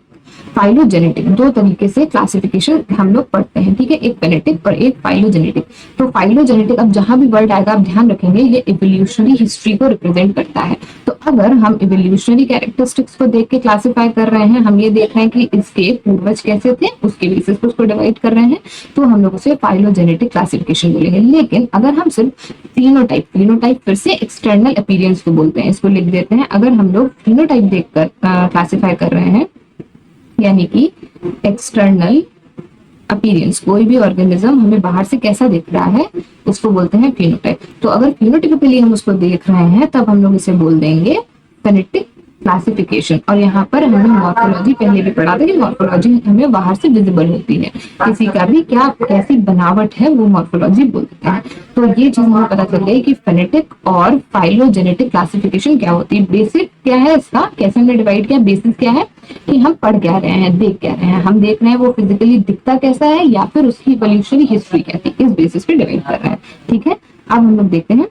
फाइलोजेनेटिक। दो तरीके से क्लासिफिकेशन हम लोग पढ़ते हैं, ठीक है, एक फेनेटिक और एक फाइलोजेनेटिक। तो फाइलोजेनेटिक, अब जहां भी वर्ड आएगा आप ध्यान रखेंगे ये इवोल्यूशनरी हिस्ट्री को रिप्रेजेंट करता है। तो अगर हम इवोल्यूशनरी कैरेक्टरिस्टिक्स को देख के क्लासिफाई कर रहे हैं, हम ये देख रहे हैं कि इसके पूर्वज कैसे थे, उसके बेसिस पर उसको डिवाइड कर रहे हैं, तो हम लोग उसे फाइलोजेनेटिक क्लासिफिकेशन बोलेंगे। लेकिन अगर हम सिर्फ फिनोटाइप फिर से एक्सटर्नल अपीयरेंस को बोलते हैं, इसको लिख देते हैं। अगर हम लोग फिनोटाइप देखकर क्लासिफाई कर रहे हैं, यानी कि एक्सटर्नल अपीयरेंस, कोई भी ऑर्गेनिज्म हमें बाहर से कैसा दिख रहा है उसको बोलते हैं फिनोटाइप। तो अगर फिनोटाइपिकली हम उसको देख रहे हैं तब हम लोग इसे बोल देंगे फेनेटिक क्लासिफिकेशन, और यहाँ पर हमने मॉर्फोलॉजी पहले भी पढ़ा था कि मॉर्फोलॉजी हमें बाहर से विजिबल होती है, किसी का भी क्या कैसी बनावट है वो मॉर्फोलॉजी बोलते हैं। तो ये चीज हमें पता चल गई कि फेनेटिक और फाइलोजेनेटिक क्लासिफिकेशन क्या होती है, बेसिक क्या है इसका, कैसे हमने डिवाइड किया, बेसिस क्या है कि हम पढ़ क्या रहे हैं, देख क्या रहे हैं, हम देख रहे हैं वो फिजिकली दिखता कैसा है या फिर उसकी इवोल्यूशनरी हिस्ट्री क्या थी, इस बेसिस पे डिवाइड कर रहे हैं। ठीक है, अब हम लोग देखते हैं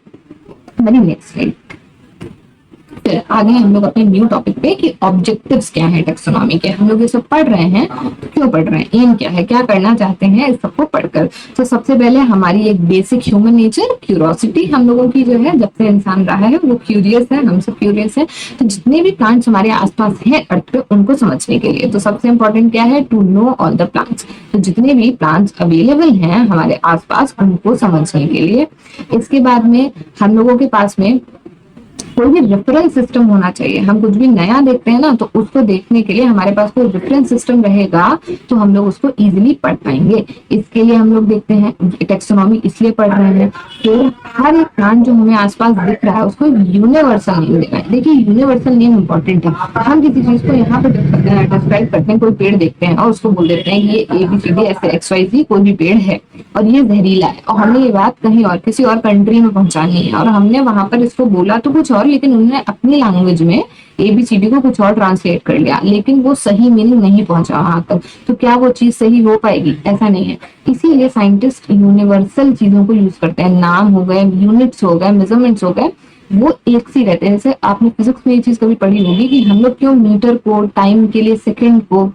हमारी नेक्स्ट स्लाइड। फिर आगे हम लोग अपने न्यू टॉपिक पे कि ऑब्जेक्टिव्स क्या है टेक्सोनॉमी के, हम लोग ये सब पढ़ रहे हैं तो क्यों पढ़ रहे हैं, एम क्या है, क्या करना चाहते हैं इस सबको पढ़कर। तो सबसे पहले हमारी एक बेसिक ह्यूमन नेचर क्यूरोसिटी हम लोगों की जो है, जब से इंसान रहा है वो क्यूरियस है, हम सब क्यूरियस है। तो जितने भी प्लांट्स हमारे आसपास हैं अर्थ पे उनको समझने के लिए, तो सबसे इंपॉर्टेंट क्या है, to know all the plants. तो जितने भी प्लांट्स अवेलेबल हैं हमारे आसपास उनको समझने के लिए। इसके बाद में हम लोगों के पास में कोई भी रेफरेंस सिस्टम होना चाहिए, हम कुछ भी नया देखते हैं ना तो उसको देखने के लिए हमारे पास कोई रेफरेंस सिस्टम रहेगा तो हम लोग उसको इजीली पढ़ पाएंगे। इसके लिए हम लोग देखते हैं टेक्सोनॉमी इसलिए पढ़ रहे हैं तो हर एक प्लांट जो हमें आसपास दिख रहा है उसको यूनिवर्सल नेम देना है। देखिए यूनिवर्सल नेम इंपॉर्टेंट है, हम किसी चीज को यहाँ पे डिस्क्राइब करते हैं, कोई पेड़ देखते हैं और उसको बोल देते हैं ये ABCD ऐसे XYZ कोई भी पेड़ है और ये जहरीला है, और हमने ये बात कहीं और किसी और कंट्री में पहुंचानी है और हमने वहां पर इसको बोला तो कुछ और, लेकिन उन्होंने अपनी लैंग्वेज में ABCD को कुछ और ट्रांसलेट कर लिया, लेकिन वो सही मीनिंग नहीं पहुंचा वहां तक, तो क्या वो चीज सही हो पाएगी, ऐसा नहीं है। इसीलिए साइंटिस्ट यूनिवर्सल चीजों को यूज करते हैं, नाम हो गए, यूनिट्स हो गए, मेजरमेंट्स हो गए, वो एक सी रहते हैं। जैसे आपने फिजिक्स में ये चीज कभी पढ़ी होगी कि हम लोग क्यों मीटर को टाइम के लिए, सेकंड को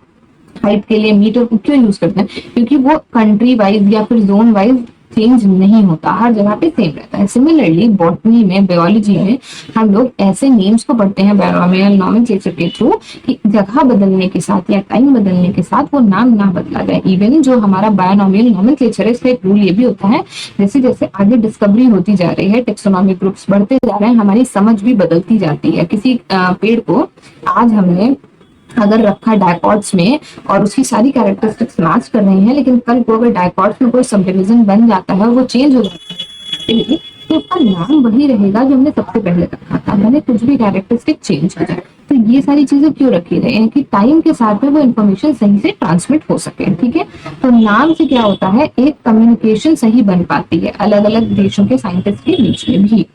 हाइट के लिए मीटर को क्यों यूज करते हैं, क्योंकि वो कंट्री वाइज या फिर जोन वाइज चेंज नहीं होता, हर जगह पे सेम रहता है। सिमिलरली बॉटनी में, बायोलॉजी में हम लोग ऐसे नेम्स को पढ़ते हैं बायोनॉमियल नॉमेनक्लेचर के थ्रू कि जगह बदलने के साथ या टाइम बदलने के साथ वो नाम ना बदला जाए। इवन जो हमारा बायोनॉमियल नॉमेनक्लेचर है इसका एक रूल ये भी होता है, जैसे जैसे आगे डिस्कवरी होती जा रही है, टेक्सोनॉमिक ग्रुप्स बढ़ते जा रहे हैं, हमारी समझ भी बदलती जाती है। किसी पेड़ को आज हमने अगर रखा डायकॉट्स में और उसकी सारी कैरेक्टरिस्टिक्स मैच कर रही हैं, लेकिन कल को अगर डायकॉट्स में कोई सब डिविजन बन जाता है और वो चेंज हो जाता है तो उसका नाम वही रहेगा जो हमने सबसे पहले रखा था, मैंने कुछ भी कैरेक्टरिस्टिक चेंज हो जाए। तो ये सारी चीजें क्यों रखी गई हैं कि टाइम के साथ में वो इन्फॉर्मेशन सही से ट्रांसमिट हो सके। ठीक है, तो नाम से क्या होता है, एक कम्युनिकेशन सही बन पाती है अलग अलग देशों के साइंटिस्ट के बीच में भी।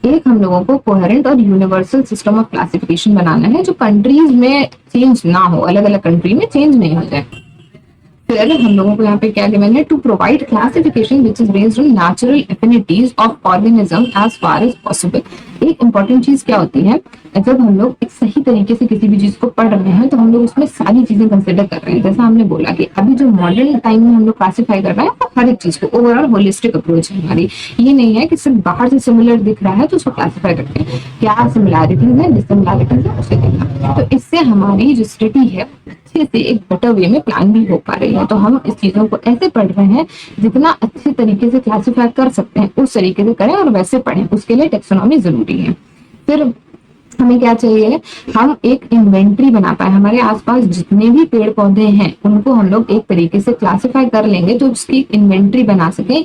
एक हम लोगों को कोहेरेंट और यूनिवर्सल सिस्टम ऑफ क्लासिफिकेशन बनाना है जो कंट्रीज में चेंज ना हो, अलग अलग कंट्री में चेंज नहीं हो जाए। फिर हम लोगों को यहाँ पे क्या गिवन है, to provide classification which is based on natural affinities of organism as far as possible. एक इंपॉर्टेंट चीज क्या होती है, जब हम लोग एक सही तरीके से किसी भी चीज को पढ़ रहे हैं तो हम लोग उसमें सारी चीजें कंसिडर कर रहे हैं। जैसा हमने बोला कि अभी जो मॉडर्न टाइम में हम लोग क्लासिफाई कर रहे हैं तो हर एक चीज को ओवरऑल होलिस्टिक अप्रोच है हमारी, ये नहीं है कि सिर्फ बाहर से सिमिलर दिख रहा है तो उसको क्लासिफाई करते हैं, क्या सिमिलैरिटीज है, डिसिमिलैरिटीज है उसे देखना। तो इससे हमारी जो स्टडी है अच्छे से एक बेटर वे में प्लान भी हो पा रही है। तो हम इस चीजों को ऐसे पढ़ रहे हैं जितना अच्छे तरीके से क्लासिफाई कर सकते हैं उस तरीके से करें और वैसे पढ़ें, उसके लिए टेक्सोनॉमी जरूरी है। फिर हमें क्या चाहिए, हम एक इन्वेंट्री बना पाए, हमारे आसपास जितने भी पेड़ पौधे हैं उनको हम लोग एक तरीके से क्लासिफाई कर लेंगे तो उसकी इन्वेंट्री बना सके।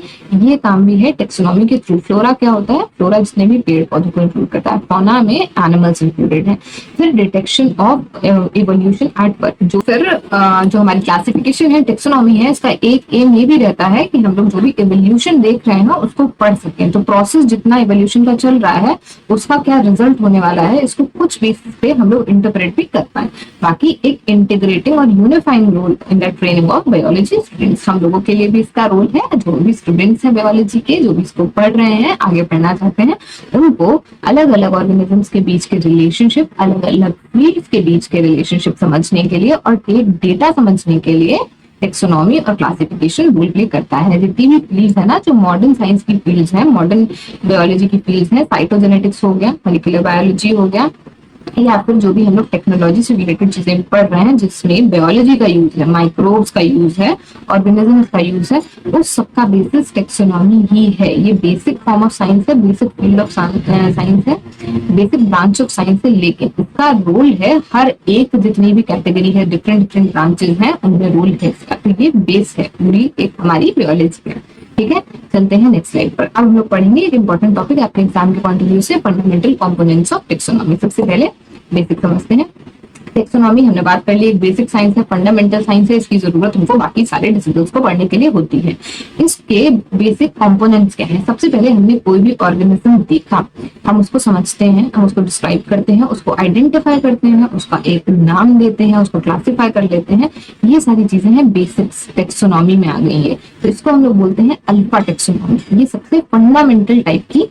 ये काम भी है टेक्सोनॉमी के थ्रू। फ्लोरा क्या होता है, फ्लोरा जितने भी पेड़ पौधों को इंक्लूड करता है, फौना में एनिमल्स इंक्लूडेड है। फिर detection of evolution at birth, जो फिर जो हमारी क्लासिफिकेशन है, टेक्सोनॉमी है, इसका एक एम ये भी रहता है कि हम लोग जो भी इवोल्यूशन देख रहे हैं ना उसको पढ़ सकें। तो प्रोसेस जितना इवोल्यूशन का चल रहा है उसका क्या रिजल्ट होने वाला है इसको कुछ बेसिस पे हम लोग इंटरप्रेट भी कर पाए। बाकी एक इंटीग्रेटिंग और unifying role in the training of biology students, हम लोगों के लिए भी इसका रोल है। जो भी स्टूडेंट्स हैं बायोलॉजी के, जो भी इसको पढ़ रहे हैं, आगे पढ़ना चाहते हैं, उनको अलग अलग ऑर्गेनिजम्स के बीच के रिलेशनशिप, अलग अलग फील्ड्स के बीच के रिलेशनशिप समझने के लिए और एक डेटा समझने के लिए टेक्सोनॉमी और क्लासिफिकेशन रोल प्ले करता है। जितनी भी फील्ड्स है ना, जो मॉडर्न साइंस की फील्ड्स हैं, मॉडर्न बायोलॉजी की फील्ड्स हैं, साइटोजेनेटिक्स हो गया, मॉलिक्यूलर बायोलॉजी हो गया, या फिर जो भी हम लोग टेक्नोलॉजी से रिलेटेड चीजें पढ़ रहे हैं जिसमें बायोलॉजी का यूज है, माइक्रोब्स का यूज है, ऑर्गेनिजम्स का यूज है, उस सबका बेसिस टेक्सोनॉमी ही है। ये बेसिक फॉर्म ऑफ साइंस है, बेसिक फील्ड ऑफ साइंस है, बेसिक ब्रांच ऑफ साइंस है, लेकिन इसका रोल है हर एक, जितनी भी कैटेगरी है, डिफरेंट डिफरेंट ब्रांचेस हैं, उनमें रोल है इसका। तो ये बेस है पूरी एक हमारी बायोलॉजी है। ठीक है, चलते हैं नेक्स्ट स्लाइड पर। अब हम लोग पढ़ेंगे एक इंपॉर्टेंट टॉपिक आपके एग्जाम के पॉइंट ऑफ व्यू से, फंडामेंटल कंपोनेंट्स ऑफ टेक्सोनॉमी। सबसे पहले बेसिक समझते हैं। टेक्सोनॉमी हमने बात कर ली, एक बेसिक साइंस है, फंडामेंटल साइंस है, इसकी जरूरत हमको बाकी सारे डिसिप्लिन्स को पढ़ने के लिए होती है। इसके बेसिक कंपोनेंट्स क्या है? सबसे पहले हमने कोई भी ऑर्गेनिज्म देखा, हम उसको समझते हैं, हम उसको डिस्क्राइब करते हैं, उसको आइडेंटिफाई करते हैं, उसका एक नाम देते हैं, उसको क्लासिफाई कर लेते हैं। ये सारी चीजें हैं बेसिक्स, टेक्सोनॉमी में आ गई है। तो इसको हम लोग बोलते हैं अल्फा टेक्सोनॉमी। ये सबसे फंडामेंटल टाइप की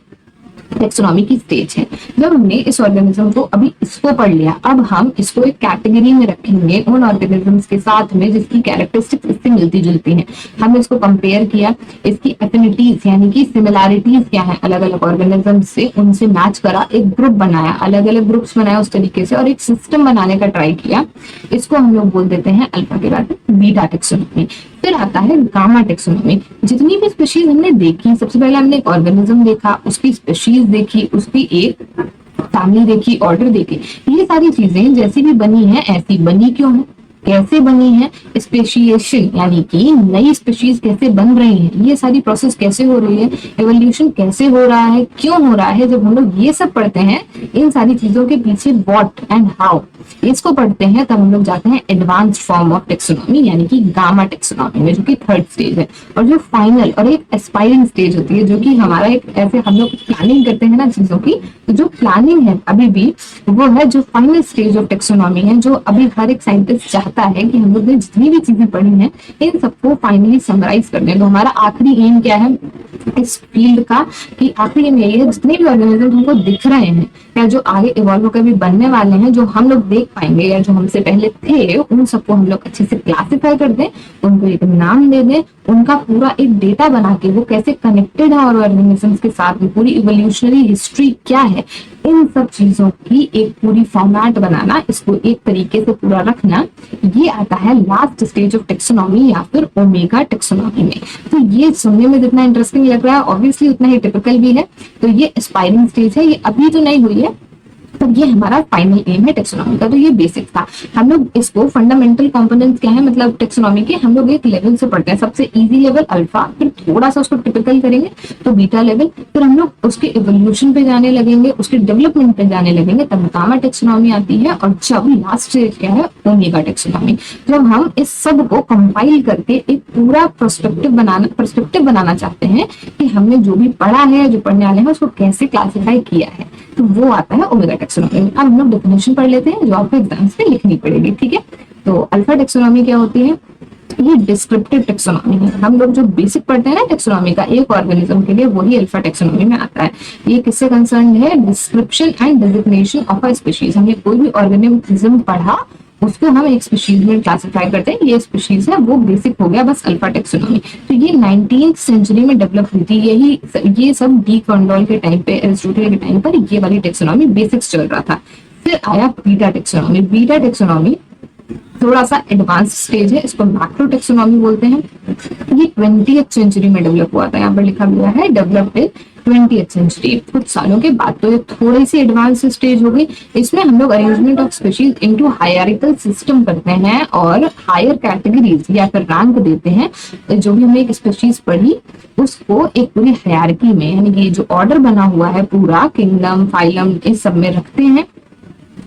टेक्सोनॉमी की स्टेज है। जब हमने इस ऑर्गेनिज्म को अभी इसको पढ़ लिया, अब हम इसको एक कैटेगरी में रखेंगे उन ऑर्गेनिजम्स के साथ में जिसकी कैरेक्टरिस्टिक्स इससे मिलती जुलती हैं। हमने इसको कंपेयर किया, इसकी एफिनिटीज यानी कि सिमिलैरिटीज क्या है अलग अलग ऑर्गेनिज्म से, उनसे मैच करा, एक ग्रुप बनाया, अलग अलग ग्रुप्स बनाया उस तरीके से, और एक सिस्टम बनाने का ट्राई किया। इसको हम लोग बोल देते हैं अल्फा के बाद बीटा टेक्सोनॉमी। फिर आता है गामा टेक्सोनॉमी। जितनी भी स्पीशीज हमने देखी, सबसे पहले हमने एक ऑर्गेनिज्म देखा, उसकी स्पीशीज देखी, उसकी एक फैमिली देखी, ऑर्डर देखे। ये सारी चीजें जैसी भी बनी है ऐसी बनी क्यों है, कैसे बनी है, स्पेशिएशन यानी कि नई स्पीशीज कैसे बन रही है, ये सारी प्रोसेस कैसे हो रही है, एवोल्यूशन कैसे हो रहा है, क्यों हो रहा है। जब हम लोग ये सब पढ़ते हैं, इन सारी चीजों के पीछे व्हाट एंड हाउ, इसको पढ़ते हैं, तब हम लोग जाते हैं एडवांस फॉर्म ऑफ टेक्सोनॉमी यानी कि गामा टेक्सोनॉमी में, जो कि थर्ड स्टेज है। और जो फाइनल और एक एस्पायरिंग स्टेज होती है, जो कि हमारा एक ऐसे हम लोग प्लानिंग करते हैं ना चीजों की, तो जो प्लानिंग है अभी भी वो है जो फाइनल स्टेज ऑफ टेक्सोनॉमी है, जो अभी हर एक साइंटिस्ट चाहता है कि हम लोग ने जितनी भी चीजें पढ़ी हैं इन सबको फाइनली समराइज कर दें। तो हमारा आखिरी एम क्या है इस फील्ड का, कि आखिरी एम यही है जितने भी ऑर्गेनिज्म हमको दिख रहे हैं या जो आगे इवॉल्व होकर भी बनने वाले हैं, जो हम लोग देख पाएंगे या जो हमसे पहले थे, उन सबको हम लोग अच्छे से क्लासिफाई कर दें, उनको एक नाम दे दें, उनका पूरा एक डेटा बना के वो कैसे कनेक्टेड है और ऑर्गेनिजम्स के साथ में पूरी इवोल्यूशनरी हिस्ट्री क्या है, इन सब चीजों की एक पूरी फॉर्मेट बनाना, इसको एक तरीके से पूरा रखना, ये आता है लास्ट स्टेज ऑफ टेक्सोनॉमी या फिर ओमेगा टेक्सोनॉमी में। तो ये सुनने में जितना इंटरेस्टिंग लग रहा है ऑब्वियसली उतना ही टिपिकल भी है। तो ये एस्पायरिंग स्टेज है, ये अभी तो नहीं हुई है, तो ये हमारा फाइनल एम है टेक्सोनॉमी का। तो ये बेसिक था। हम लोग इसको फंडामेंटल कंपोनेंट्स क्या है मतलब टेक्सोनॉमी के, हम लोग एक लेवल से पढ़ते हैं। सबसे इजी लेवल अल्फा, फिर थोड़ा सा उसको टिपिकल करेंगे तो बीटा लेवल, फिर हम लोग उसके इवोल्यूशन पे जाने लगेंगे, उसके डेवलपमेंट पे जाने लगेंगे, तब गामा टेक्सोनॉमी आती है। और जब लास्ट स्टेज क्या है ओमेगा टेक्सोनॉमी। जब हम इस सब को कंपाइल करके एक पूरा पर्सपेक्टिव बनाना चाहते हैं कि हमने जो भी पढ़ा है, जो पढ़ने वाले हैं, उसको कैसे क्लासिफाई किया है, तो वो आता है ओमेगा टेक्सोनॉमी। अब हम लोग डेफिनेशन पढ़ लेते हैं जो आपको एग्जाम्स में लिखनी पड़ेगी, ठीक है। तो अल्फा टेक्सोनॉमी क्या होती है? ये डिस्क्रिप्टिव टेक्सोनॉमी है। हम लोग जो बेसिक पढ़ते हैं ना टेक्सोनॉमी का एक ऑर्गेनिज्म के लिए, वही अल्फा टेक्सोनॉमी में आता है। ये किससे कंसर्न है? Description and designation of a species. हमने कोई भी ऑर्गेनिज्म पढ़ा, उसको हम एक स्पीशीज में क्लासिफाई करते हैं, ये स्पीशीज है, वो बेसिक हो गया बस अल्फा टेक्सोनॉमी। तो ये 19th सेंचुरी में डेवलप हुई थी। ये सब डी कॉन्डोल के टाइम पे, एरिस्टोटल के टाइम पर ये वाली टेक्सोनॉमी बेसिक्स चल रहा था। फिर आया बीटा टेक्सोनॉमी। बीटा टेक्सोनॉमी थोड़ा सा एडवांस स्टेज है, इसको मैक्रो टेक्सोनॉमी बोलते हैं। ये 20th सेंचुरी में डेवलप हुआ था, यहाँ पर लिखा हुआ है डेवलप्ड इन 20th सेंचुरी। कुछ सालों के बाद तो ये थोड़ी सी एडवांस स्टेज हो गई। इसमें हम लोग arrangement of species into hierarchical system करते हैं और हायर कैटेगरीज या फिर रैंक देते हैं। जो भी हमने एक स्पीशीज पढ़ी उसको एक पूरी हायरार्की में, यानी कि जो ऑर्डर बना हुआ है पूरा किंगडम, फाइलम, इस सब में रखते हैं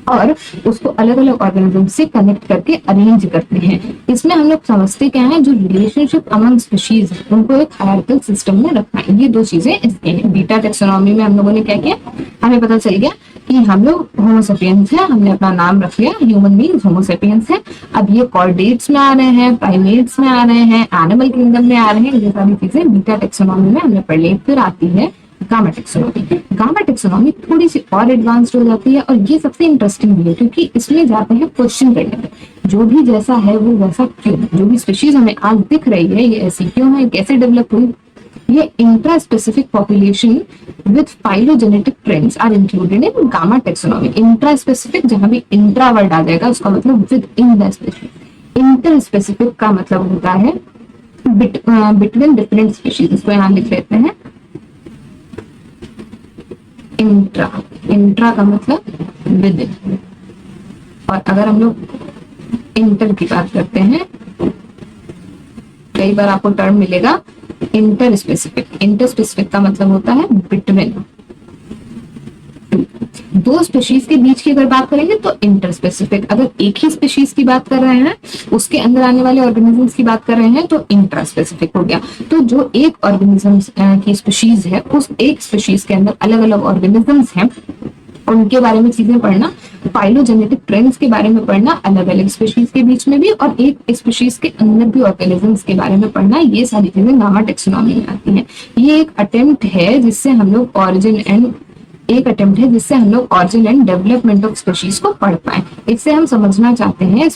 और उसको अलग अलग ऑर्गेनिज्म से कनेक्ट करके अरेंज करते हैं। इसमें हम लोग समझते क्या है, जो रिलेशनशिप अमंग स्पीशीज उनको एक हायरार्किकल सिस्टम में रखना है। ये दो चीजें इसके हैं। बीटा टेक्सोनॉमी में हम लोगों ने क्या किया, हमें पता चल गया कि हम लोग होमोसेपियंस है, हमने अपना नाम रख लिया, ह्यूमन बीइंग्स होमोसेपियंस है। अब ये कॉर्डेट्स में आ रहे हैं, प्राइमेट्स में आ रहे हैं, एनिमल किंगडम में आ रहे हैं, ये सारी चीजें बीटा टेक्सोनॉमी में हमने पढ़ ली। फिर आती है गामा टेक्सोनॉमी। गामा टेक्सोनॉमी थोड़ी सी और एडवांस्ड हो जाती है और ये सबसे इंटरेस्टिंग भी है क्योंकि इसमें जाते हैं क्वेश्चन करने में, जो भी जैसा है वो वैसा क्यों, जो भी स्पीशीज हमें आज दिख रही है ये ऐसी क्यों है, कैसे डेवलप हुई। ये intra specific population with phylogenetic trends are included in gamma taxonomy. Intra specific, जहां भी इंट्रा वर्ड आ जाएगा उसका मतलब within the specific. Inter specific का मतलब होता है बिटवीन डिफरेंट स्पीशीज। इसको यहाँ लिख लेते हैं इंट्रा। इंट्रा का मतलब विद इन। और अगर हम लोग इंटर की बात करते हैं, कई बार आपको टर्म मिलेगा इंटर स्पेसिफिक। इंटर स्पेसिफिक का मतलब होता है बिटवीन। दो स्पीशीज के बीच की अगर बात करेंगे तो इंटरस्पेसिफिक, अगर एक ही स्पीशीज की बात कर रहे हैं उसके अंदर आने वाले ऑर्गेनिजम्स की बात कर रहे हैं तो इंट्रास्पेसिफिक हो गया। तो जो एक ऑर्गेनिज्म की स्पीशीज है उस एक स्पीशीज के अंदर अलग अलग ऑर्गेनिजम्स हैं उनके बारे में चीजें पढ़ना, फाइलोजेनेटिक ट्रेंड्स के बारे में पढ़ना, अलग अलग स्पीशीज के बीच में भी और एक स्पीशीज के अंदर भी ऑर्गेनिजम्स के बारे में पढ़ना, ये सारी चीजें गामा टेक्सोनॉमी में आती हैं। ये एक अटेम्प्ट है जिससे हम लोग origin and development of species को पढ़ पाए। इससे हम समझना चाहते हैं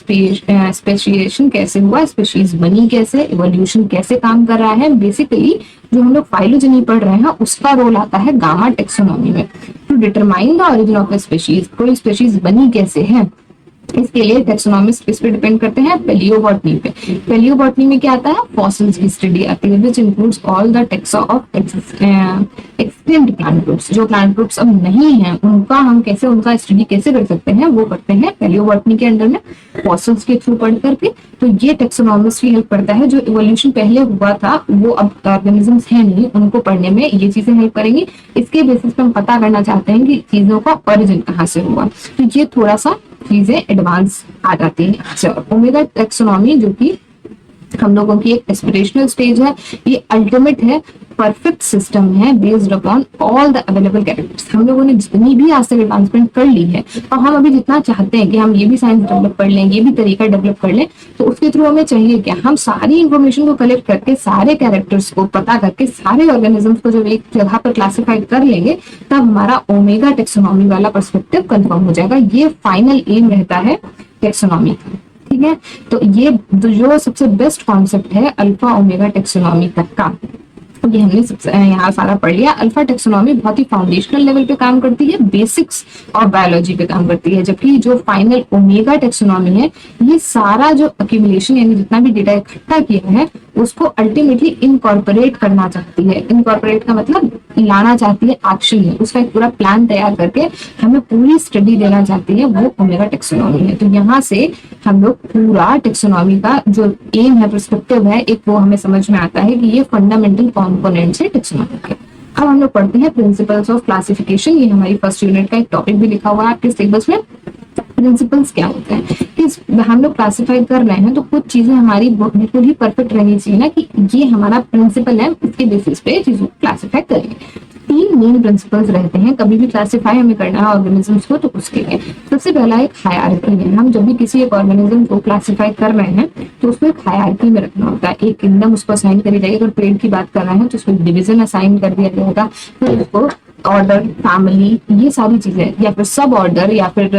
स्पेशिएशन कैसे हुआ, स्पीशीज बनी कैसे, इवोल्यूशन कैसे काम कर रहा है। बेसिकली जो हम लोग फाइलोजेनी पढ़ रहे हैं उसका रोल आता है गामा टेक्सोनॉमी में। To determine the origin of a species, कोई स्पीशीज बनी कैसे है, इसके लिए टेक्सोनॉमिस्ट किस पे डिपेंड करते हैं, पैलियोबॉटनी पे। पैलियोबॉटनी में क्या आता है, फॉसिल्स की स्टडी आती है which includes all the taxa of extinct plant groups. जो प्लांट ग्रुप्स अब नहीं है उनका स्टडी कैसे कर सकते हैं, वो करते हैं पैलियोबॉटनी के अंडर में फॉसिल्स के थ्रू पढ़ करके। तो ये टेक्सोनॉमिस्ट की हेल्प करता है। जो इवोल्यूशन पहले हुआ था वो अब ऑर्गेनिजम्स है नहीं, उनको पढ़ने में ये चीजें हेल्प करेंगी। इसके बेसिस पे हम पता करना चाहते हैं कि चीजों का ओरिजिन कहाँ से हुआ, तो ये थोड़ा सा चीजें एडवांस आ जाती है। अच्छा, ओमेगा टेक्सोनॉमी जो कि हम लोगों की एक एस्पिरेशनल स्टेज है, ये अल्टीमेट है, परफेक्ट सिस्टम है based upon all the available characters. हम लोगों ने जितनी भी आज तक एडवांसमेंट कर ली है और हम अभी जितना चाहते हैं कि हम ये भी साइंस डेवलप कर लें, ये भी तरीका डेवलप कर लें, तो उसके थ्रू हमें चाहिए क्या, हम सारी इंफॉर्मेशन को कलेक्ट करके, सारे कैरेक्टर्स को पता करके, सारे ऑर्गेनिजम्स को जब एक जगह पर क्लासिफाइड कर लेंगे तब हमारा ओमेगा टेक्सोनॉमी वाला पर्सपेक्टिव कंफर्म हो जाएगा। ये फाइनल एम रहता है टेक्सोनॉमी का। ठीक है, तो ये जो सबसे बेस्ट कॉन्सेप्ट है अल्फा ओमेगा टेक्सोनॉमी तक का, ये हमने सबसे यहाँ सारा पढ़ लिया। अल्फा टेक्सोनॉमी बहुत ही फाउंडेशनल लेवल पे काम करती है, बेसिक्स और बायोलॉजी पे काम करती है, जबकि जो फाइनल ओमेगा टेक्सोनॉमी है ये सारा जो अक्यूमुलेशन यानी जितना भी डेटा इकट्ठा किया है उसको अल्टीमेटली इनकॉर्पोरेट करना चाहती है। इनकॉर्पोरेट का मतलब लाना चाहती है एक्शन में, उसका एक पूरा प्लान तैयार करके हमें पूरी स्टडी देना चाहती है, वो ओमेगा टेक्सोनॉमी है। तो यहाँ से हम लोग पूरा टेक्सोनॉमी का जो एम है, पर्सपेक्टिव है, एक वो हमें समझ में आता है कि ये फंडामेंटल कॉम्पोनेंट्स है टेक्सोनॉमी के। अब हम लोग पढ़ते हैं प्रिंसिपल्स ऑफ क्लासिफिकेशन। ये हमारी फर्स्ट यूनिट का एक टॉपिक भी लिखा हुआ है आपके सिलेबस में। प्रिंसिपल्स क्या होते हैं कि हम लोग क्लासिफाई कर रहे हैं तो कुछ चीजें हमारी बिल्कुल ही परफेक्ट रहनी चाहिए ना, कि ये हमारा प्रिंसिपल है, इसके बेसिस पे चीजों को क्लासिफाई करेंगे। तीन मेन प्रिंसिपल्स रहते हैं कभी भी क्लासिफाई हमें करना है ऑर्गेनिजम्स को, तो उसके लिए सबसे पहला एक हायरार्की है। हम जब भी किसी एक ऑर्गेनिज्म को क्लासिफाई कर रहे हैं तो उसको एक हायरार्की में रखना होता है, एक किंगडम उसको असाइन करी जाएगी। अगर पेड़ की बात कर रहे हैं तो उसको डिवीजन असाइन कर दिया जाएगा, फिर उसको ऑर्डर, फैमिली, ये सारी चीजें, या फिर सब ऑर्डर, या फिर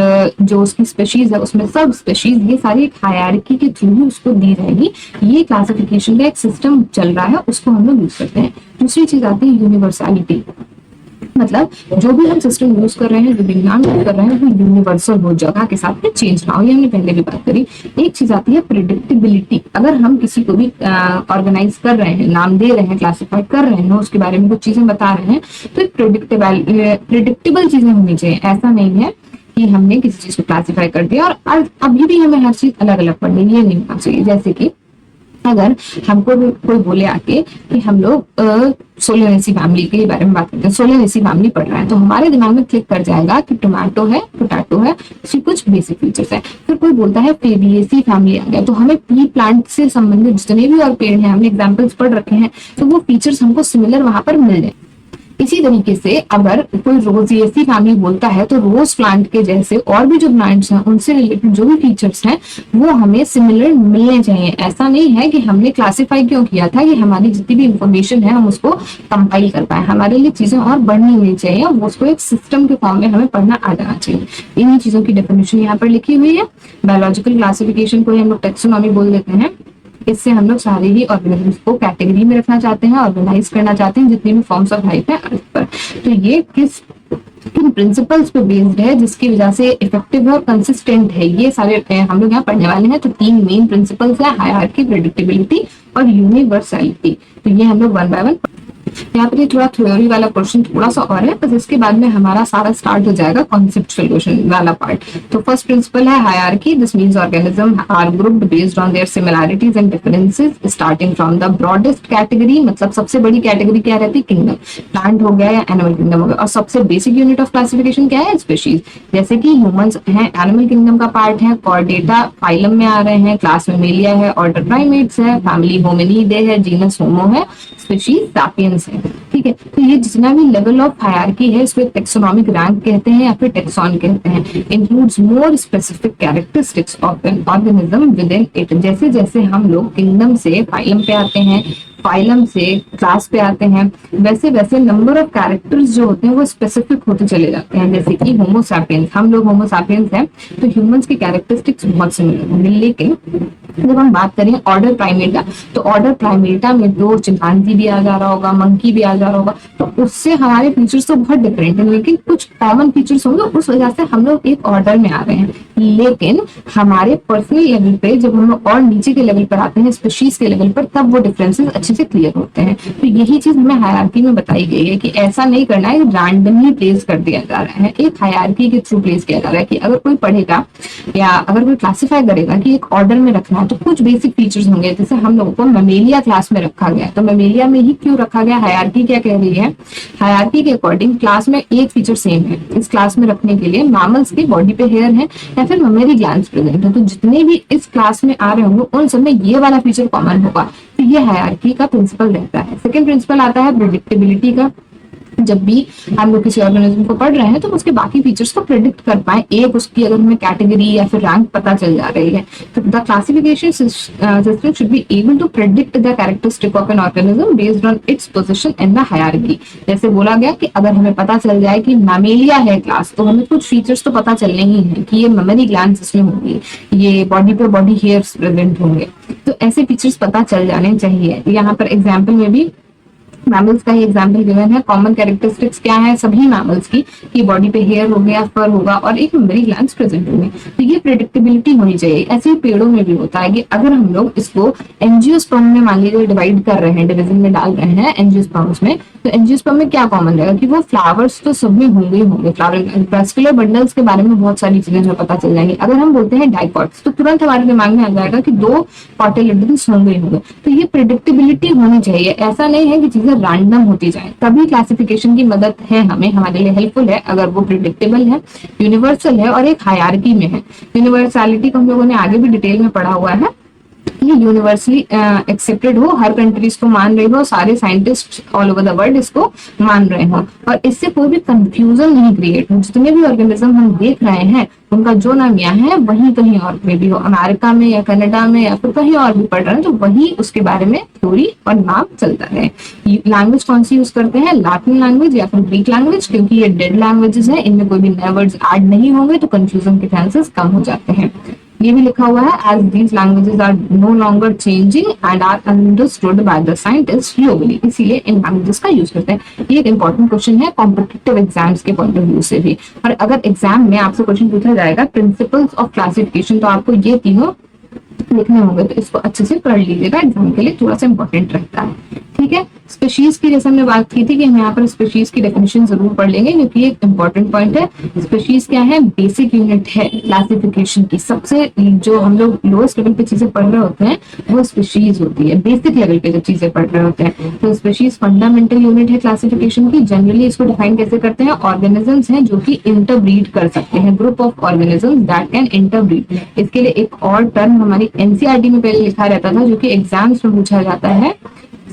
जो उसकी स्पीशीज है उसमें सब स्पीशीज, ये सारी एक हायरार्की के थ्रू ही उसको दी जाएगी। ये क्लासिफिकेशन का एक सिस्टम चल रहा है, उसको हम लोग यूज करते हैं। दूसरी चीज आती है यूनिवर्सलिटी, मतलब जो भी हम सिस्टम यूज कर रहे हैं, जो विज्ञान यूज कर रहे हैं, वो यूनिवर्सल हो, जगह के साथ में चेंज ना हो। ये हमने पहले भी बात करी। एक चीज आती है प्रिडिक्टेबिलिटी। अगर हम किसी को भी ऑर्गेनाइज कर रहे हैं, नाम दे रहे हैं, क्लासिफाई कर रहे हैं, उसके बारे में कुछ चीजें बता रहे हैं, तो एक प्रिडिक्टेबल चीजें होनी चाहिए। ऐसा नहीं है कि हमने किसी चीज को क्लासिफाई कर दिया और अभी भी हमें हर चीज अलग अलग पढ़नी, ये नहीं होना चाहिए। जैसे कि अगर हमको भी कोई बोले आके कि हम लोग सोलेनेसी फैमिली के बारे में बात करते हैं, सोलेनेसी फैमिली पढ़ रहा है, तो हमारे दिमाग में क्लिक कर जाएगा कि टोमेटो है, पोटैटो है, इसकी कुछ बेसिक फीचर्स है। फिर कोई बोलता है फेबिएसी फैमिली आ गया, तो हमें पी प्लांट से संबंधित जितने भी और पेड़ हैं, हमने एग्जाम्पल्स पढ़ रखे हैं, तो वो फीचर्स हमको सिमिलर वहां पर मिल जाए। इसी तरीके से अगर कोई रोजिएसी फैमिली बोलता है तो रोज प्लांट के जैसे और भी जो प्लांट्स हैं उनसे रिलेटेड जो भी फीचर्स हैं वो हमें सिमिलर मिलने चाहिए। ऐसा नहीं है कि हमने क्लासिफाई क्यों किया था कि हमारी जितनी भी इंफॉर्मेशन है हम उसको कंपाइल कर पाए। हमारे लिए चीजें और बढ़नी नहीं चाहिए, वो उसको एक सिस्टम के फॉर्म में हमें पढ़ना आ जाना चाहिए। इन्हीं चीजों की डेफिनेशन यहाँ पर लिखी हुई है। बायोलॉजिकल क्लासिफिकेशन को हम लोग टेक्सोनॉमी बोल देते हैं। इससे हम लोग सारे ही ऑर्गेनिजम्स को कैटेगरी में रखना चाहते हैं, ऑर्गेनाइज करना चाहते हैं, जितनी भी फॉर्म्स ऑफ लाइफ है अर्थ पर। तो ये किन प्रिंसिपल्स पे बेस्ड है जिसकी वजह से इफेक्टिव है और कंसिस्टेंट है, ये सारे हम लोग यहाँ पढ़ने वाले हैं। तो तीन मेन प्रिंसिपल्स है, हायरार्की, प्रेडिक्टेबिलिटी और यूनिवर्सलिटी। तो ये हम लोग वन बाय वन यहाँ पर ये थोड़ा थ्योरी वाला क्वेश्चन थोड़ा सा और है, बस इसके बाद में हमारा सारा स्टार्ट हो जाएगा कॉन्सेप्चुअल क्वेश्चन वाला पार्ट। तो फर्स्ट प्रिंसिपल है hierarchy, this means organism are grouped based on their similarities and differences starting from the broadest category, मतलब सबसे बड़ी कैटेगरी क्या रहती है, किंगडम, प्लांट हो गया या एनिमल किंगडम हो गया, और सबसे बेसिक यूनिट ऑफ क्लासिफिकेशन क्या है, स्पीशीज। जैसे कि ह्यूमंस हैं एनिमल किंगडम का पार्ट है, कॉर्डेटा फाइलम में आ रहे हैं, क्लास मेमेलिया है, ऑर्डर प्राइमेट्स है, फैमिली होमिनिडे है, जीनस होमो है, स्पीशीज सैपियंस है। ठीक है, तो ये जितना भी लेवल ऑफ हायरार्की है इसको टेक्सोनॉमिक रैंक कहते हैं या फिर टेक्सॉन कहते हैं। Includes more specific characteristics of an organism with in it. जैसे जैसे हम लोग किंगडम से फाइलम पे आते हैं, फाइलम से क्लास पे आते हैं, वैसे वैसे नंबर ऑफ कैरेक्टर्स जो होते हैं वो स्पेसिफिक होते चले जाते हैं। जैसे कि होमो सैपियंस, हम लोग होमो सैपियंस हैं तो ह्यूमंस की कैरेक्टरिस्टिक्स बहुत सिमिलर है। लेकिन जब हम बात करें ऑर्डर प्राइमेटा, तो ऑर्डर प्राइमेटा में दो चिंपांजी भी आ जा रहा होगा, मंकी भी आ जा रहा होगा, तो उससे हमारे फीचर्स तो बहुत डिफरेंट है, लेकिन कुछ कॉमन फीचर्स होंगे, उस वजह से हम लोग एक ऑर्डर में आ रहे हैं। लेकिन हमारे पर्सनल लेवल पे जब हम लोग और नीचे के लेवल पर आते हैं, स्पीशीज के लेवल पर, तब वो डिफरेंसेस अच्छे से क्लियर होते हैं। तो यही चीज हमें हायरार्की में बताई गई है कि ऐसा नहीं करना है, रैंडमली प्लेस कर दिया जा रहा है, एक हायरार्की के थ्रू प्लेस किया जा रहा है कि अगर कोई पढ़ेगा या अगर कोई क्लासिफाई करेगा कि एक ऑर्डर में रखना है, तो कुछ बेसिक फीचर्स होंगे। जैसे हम लोगों को मेमेलिया क्लास में रखा गया, तो मेमेलिया में ही क्यों रखा गया, हायरार्की क्या कह रही है, हायरार्की के अकॉर्डिंग क्लास में एक फीचर सेम है, इस क्लास में रखने के लिए मैमल्स की बॉडी पे हेयर है या फिर ममेरी ग्लैंड्स प्रेजेंट है, तो जितने भी इस क्लास में आ रहे होंगे उन सब में ये वाला फीचर कॉमन होगा। तो ये हायरार्की का प्रिंसिपल रहता है। सेकंड प्रिंसिपल आता है प्रेडिक्टेबिलिटी का। जब भी हम लोग किसी ऑर्गेनिज्म को पढ़ रहे हैं तो उसके बाकी फीचर्स को प्रेडिक्ट कर पाए, एक उसकी अगर हमें कैटेगरी या फिर रैंक पता चल जा रही है, तो the classification system should be able to predict the characteristic of an organism based on its position in the hierarchy. जैसे बोला गया कि अगर हमें पता चल जाए कि मैमेलिया है क्लास, तो हमें कुछ फीचर्स तो पता चलने ही है कि ये मेमोरी ग्लैंड्स इसमें होंगी, ये बॉडी पे बॉडी हेयर्स प्रेजेंट होंगे, तो ऐसे फीचर्स पता चल जाने चाहिए। यहाँ पर एग्जाम्पल में भी मैमल्स का ही एग्जाम्पल गिवन है। कॉमन कैरेक्टरिस्टिक्स क्या है सभी मैमल्स की बॉडी पे हेयर हो गया, फर होगा और एक मेमोरी ग्लैंड्स प्रेजेंट होंगे, तो ये प्रेडिक्टेबिलिटी होनी चाहिए। ऐसे ही पेड़ों में भी होता है कि अगर हम लोग इसको एंजियोस्पर्म में मान लीजिए डिवाइड कर रहे हैं, डिवीजन में डाल रहे हैं एंजियोस्पर्म्स में, तो एंजियोस्पर्म में क्या कॉमन रहेगा कि वो फ्लावर्स तो सब में होंगे ही होंगे, फ्लावर वेस्कुलर बंडल्स के बारे में बहुत सारी चीजें हमें पता चल जाएंगी। अगर हम बोलते हैं डाइकॉट्स, तो तुरंत हमारे दिमाग में आ जाएगा कि दो कॉटिलेडन्स होंगे ही होंगे। तो ये प्रेडिक्टेबिलिटी होनी चाहिए, ऐसा नहीं है कि चीजें रैंडम होती जाए, तभी क्लासिफिकेशन की मदद है हमें, हमारे लिए हेल्पफुल है अगर वो प्रिडिक्टेबल है, यूनिवर्सल है और एक हायरार्की में है। यूनिवर्सलिटी को हम लोगों ने आगे भी डिटेल में पढ़ा हुआ है, ये यूनिवर्सली एक्सेप्टेड हो, हर कंट्रीज को मान रही हो, सारे scientist all over the world इसको मान रहे हो और इससे कोई भी कंफ्यूजन नहीं क्रिएट हो। जितने भी ऑर्गेनिज्म हम देख रहे हैं उनका जो नाम यहाँ है वही कहीं और में भी हो, अमेरिका में या कनाडा में या फिर कहीं और भी पढ़ रहे हैं तो वही उसके बारे में थ्योरी और नाम चलता है। लैंग्वेज कौन सी यूज करते हैं, लैटिन लैंग्वेज या फिर ग्रीक लैंग्वेज, क्योंकि ये डेड लैंग्वेजेस है, इनमें कोई भी नए वर्ड्स ऐड नहीं होंगे तो कंफ्यूजन के चांसेस कम हो जाते हैं। ये भी लिखा हुआ है as these languages are no longer changing and are understood by the scientist globally, इसीलिए इन लैंग्वेजेस का यूज करते हैं। ये एक इंपॉर्टेंट क्वेश्चन है कॉम्पिटिटिव एग्जाम्स के पॉइंट ऑफ व्यू से भी। और अगर एग्जाम में आपसे क्वेश्चन पूछा जाएगा प्रिंसिपल्स ऑफ क्लासिफिकेशन, तो आपको ये तीनों लिखने होंगे, तो इसको अच्छे से पढ़ लीजिएगा, एग्जाम के लिए थोड़ा सा इंपॉर्टेंट रहता है। ठीक है, स्पीशीज की जैसे हमने बात की थी कि हम यहाँ पर स्पीशीज की डेफिनेशन जरूर पढ़ लेंगे क्योंकि ये एक इंपॉर्टेंट पॉइंट है। स्पीशीज क्या है, बेसिक यूनिट है क्लासिफिकेशन की, सबसे जो हम लोग लोएस्ट लेवल पे चीजें पढ़ रहे होते हैं वो स्पीशीज होती है, बेसिक लेवल पे जो चीजें पढ़ रहे होते हैं। तो स्पीशीज फंडामेंटल यूनिट है क्लासिफिकेशन की। जनरली इसको डिफाइन कैसे करते हैं, ऑर्गेनिजम्स हैं जो कि इंटरब्रीड कर सकते हैं, group of organisms that can interbreed. इसके लिए एक और टर्म हमारी एनसीईआरटी में पहले लिखा रहता था जो कि एग्जाम्स में पूछा जाता है,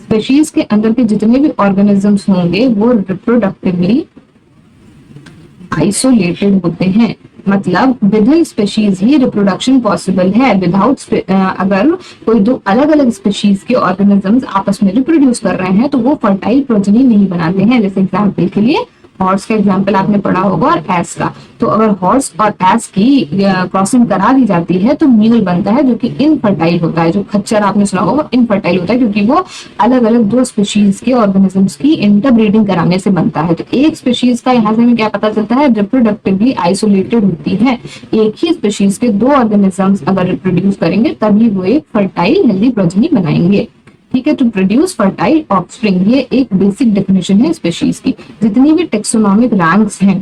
स्पीशीज के अंदर के जितने भी ऑर्गेनिजम्स होंगे वो रिप्रोडक्टिवली आइसोलेटेड होते हैं, मतलब with in species he reproduction possible है। विदाउट अगर कोई दो अलग अलग स्पीशीज के ऑर्गेनिजम्स आपस में रिप्रोड्यूस कर रहे हैं तो वो फर्टाइल प्रोजेनी नहीं बनाते हैं। जैसे एग्जाम्पल के लिए हॉर्स का एग्जाम्पल आपने पढ़ा होगा और एस का, तो अगर हॉर्स और एस की क्रॉसिंग करा दी जाती है तो म्यूल बनता है जो कि इनफर्टाइल होता है। जो खच्चर आपने सुना होगा वो इनफर्टाइल होता है क्योंकि वो अलग अलग दो स्पीशीज के ऑर्गेनिजम्स की इंटरब्रीडिंग कराने से बनता है। तो एक स्पीशीज का यहाँ से हमें क्या पता चलता है, रिप्रोडक्टिवली आइसोलेटेड होती है। एक ही स्पीशीज के दो ऑर्गेनिजम्स अगर रिप्रोड्यूस करेंगे तभी वो एक फर्टाइल हेल्दी प्रोजेनी बनाएंगे। ठीक है, टू प्रोड्यूस फर्टाइल ऑफस्प्रिंग, ये एक बेसिक डेफिनेशन है स्पीशीज की। जितनी भी टेक्सोनॉमिक रैंक्स हैं,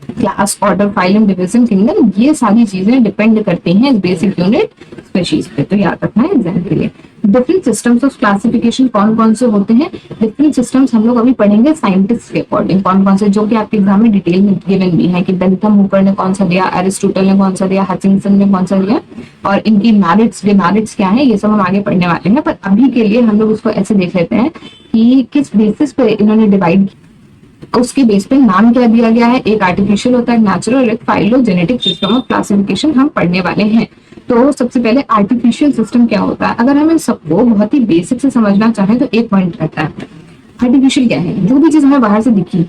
class, order, phylum, division, kingdom, ये सारी चीजें डिपेंड करती हैं इस बेसिक यूनिट स्पीशीज पे, तो याद रखना है एग्जाम के लिए। डिफरेंट सिस्टम्स ऑफ क्लासिफिकेशन कौन कौन से होते हैं? डिफरेंट सिस्टम्स हम लोग अभी पढ़ेंगे साइंटिस्ट के अकॉर्डिंग, कौन कौन से, जो कि आपके एग्जाम में डिटेल में गिवन भी है कि बेंथम हुकर ने कौन सा दिया, एरिस्टोटल ने कौन सा दिया, हचिंसन ने कौन सा दिया, और इनकी मेरिट्स डिमेरिट्स क्या है, ये सब हम आगे पढ़ने वाले हैं। पर अभी के लिए हम लोग उसको ऐसे देख लेते हैं कि किस बेसिस पे इन्होंने डिवाइड, उसके बेस पे नाम क्या दिया गया है। एक आर्टिफिशियल होता है, नेचुरल, एक फाइलोजेनेटिक सिस्टम ऑफ क्लासिफिकेशन हम पढ़ने वाले हैं। तो सबसे पहले आर्टिफिशियल सिस्टम क्या होता है, अगर हम इन सबको बहुत ही बेसिक से समझना चाहें तो एक पॉइंट रहता है। आर्टिफिशियल क्या है? जो भी चीज हमें बाहर से दिखी,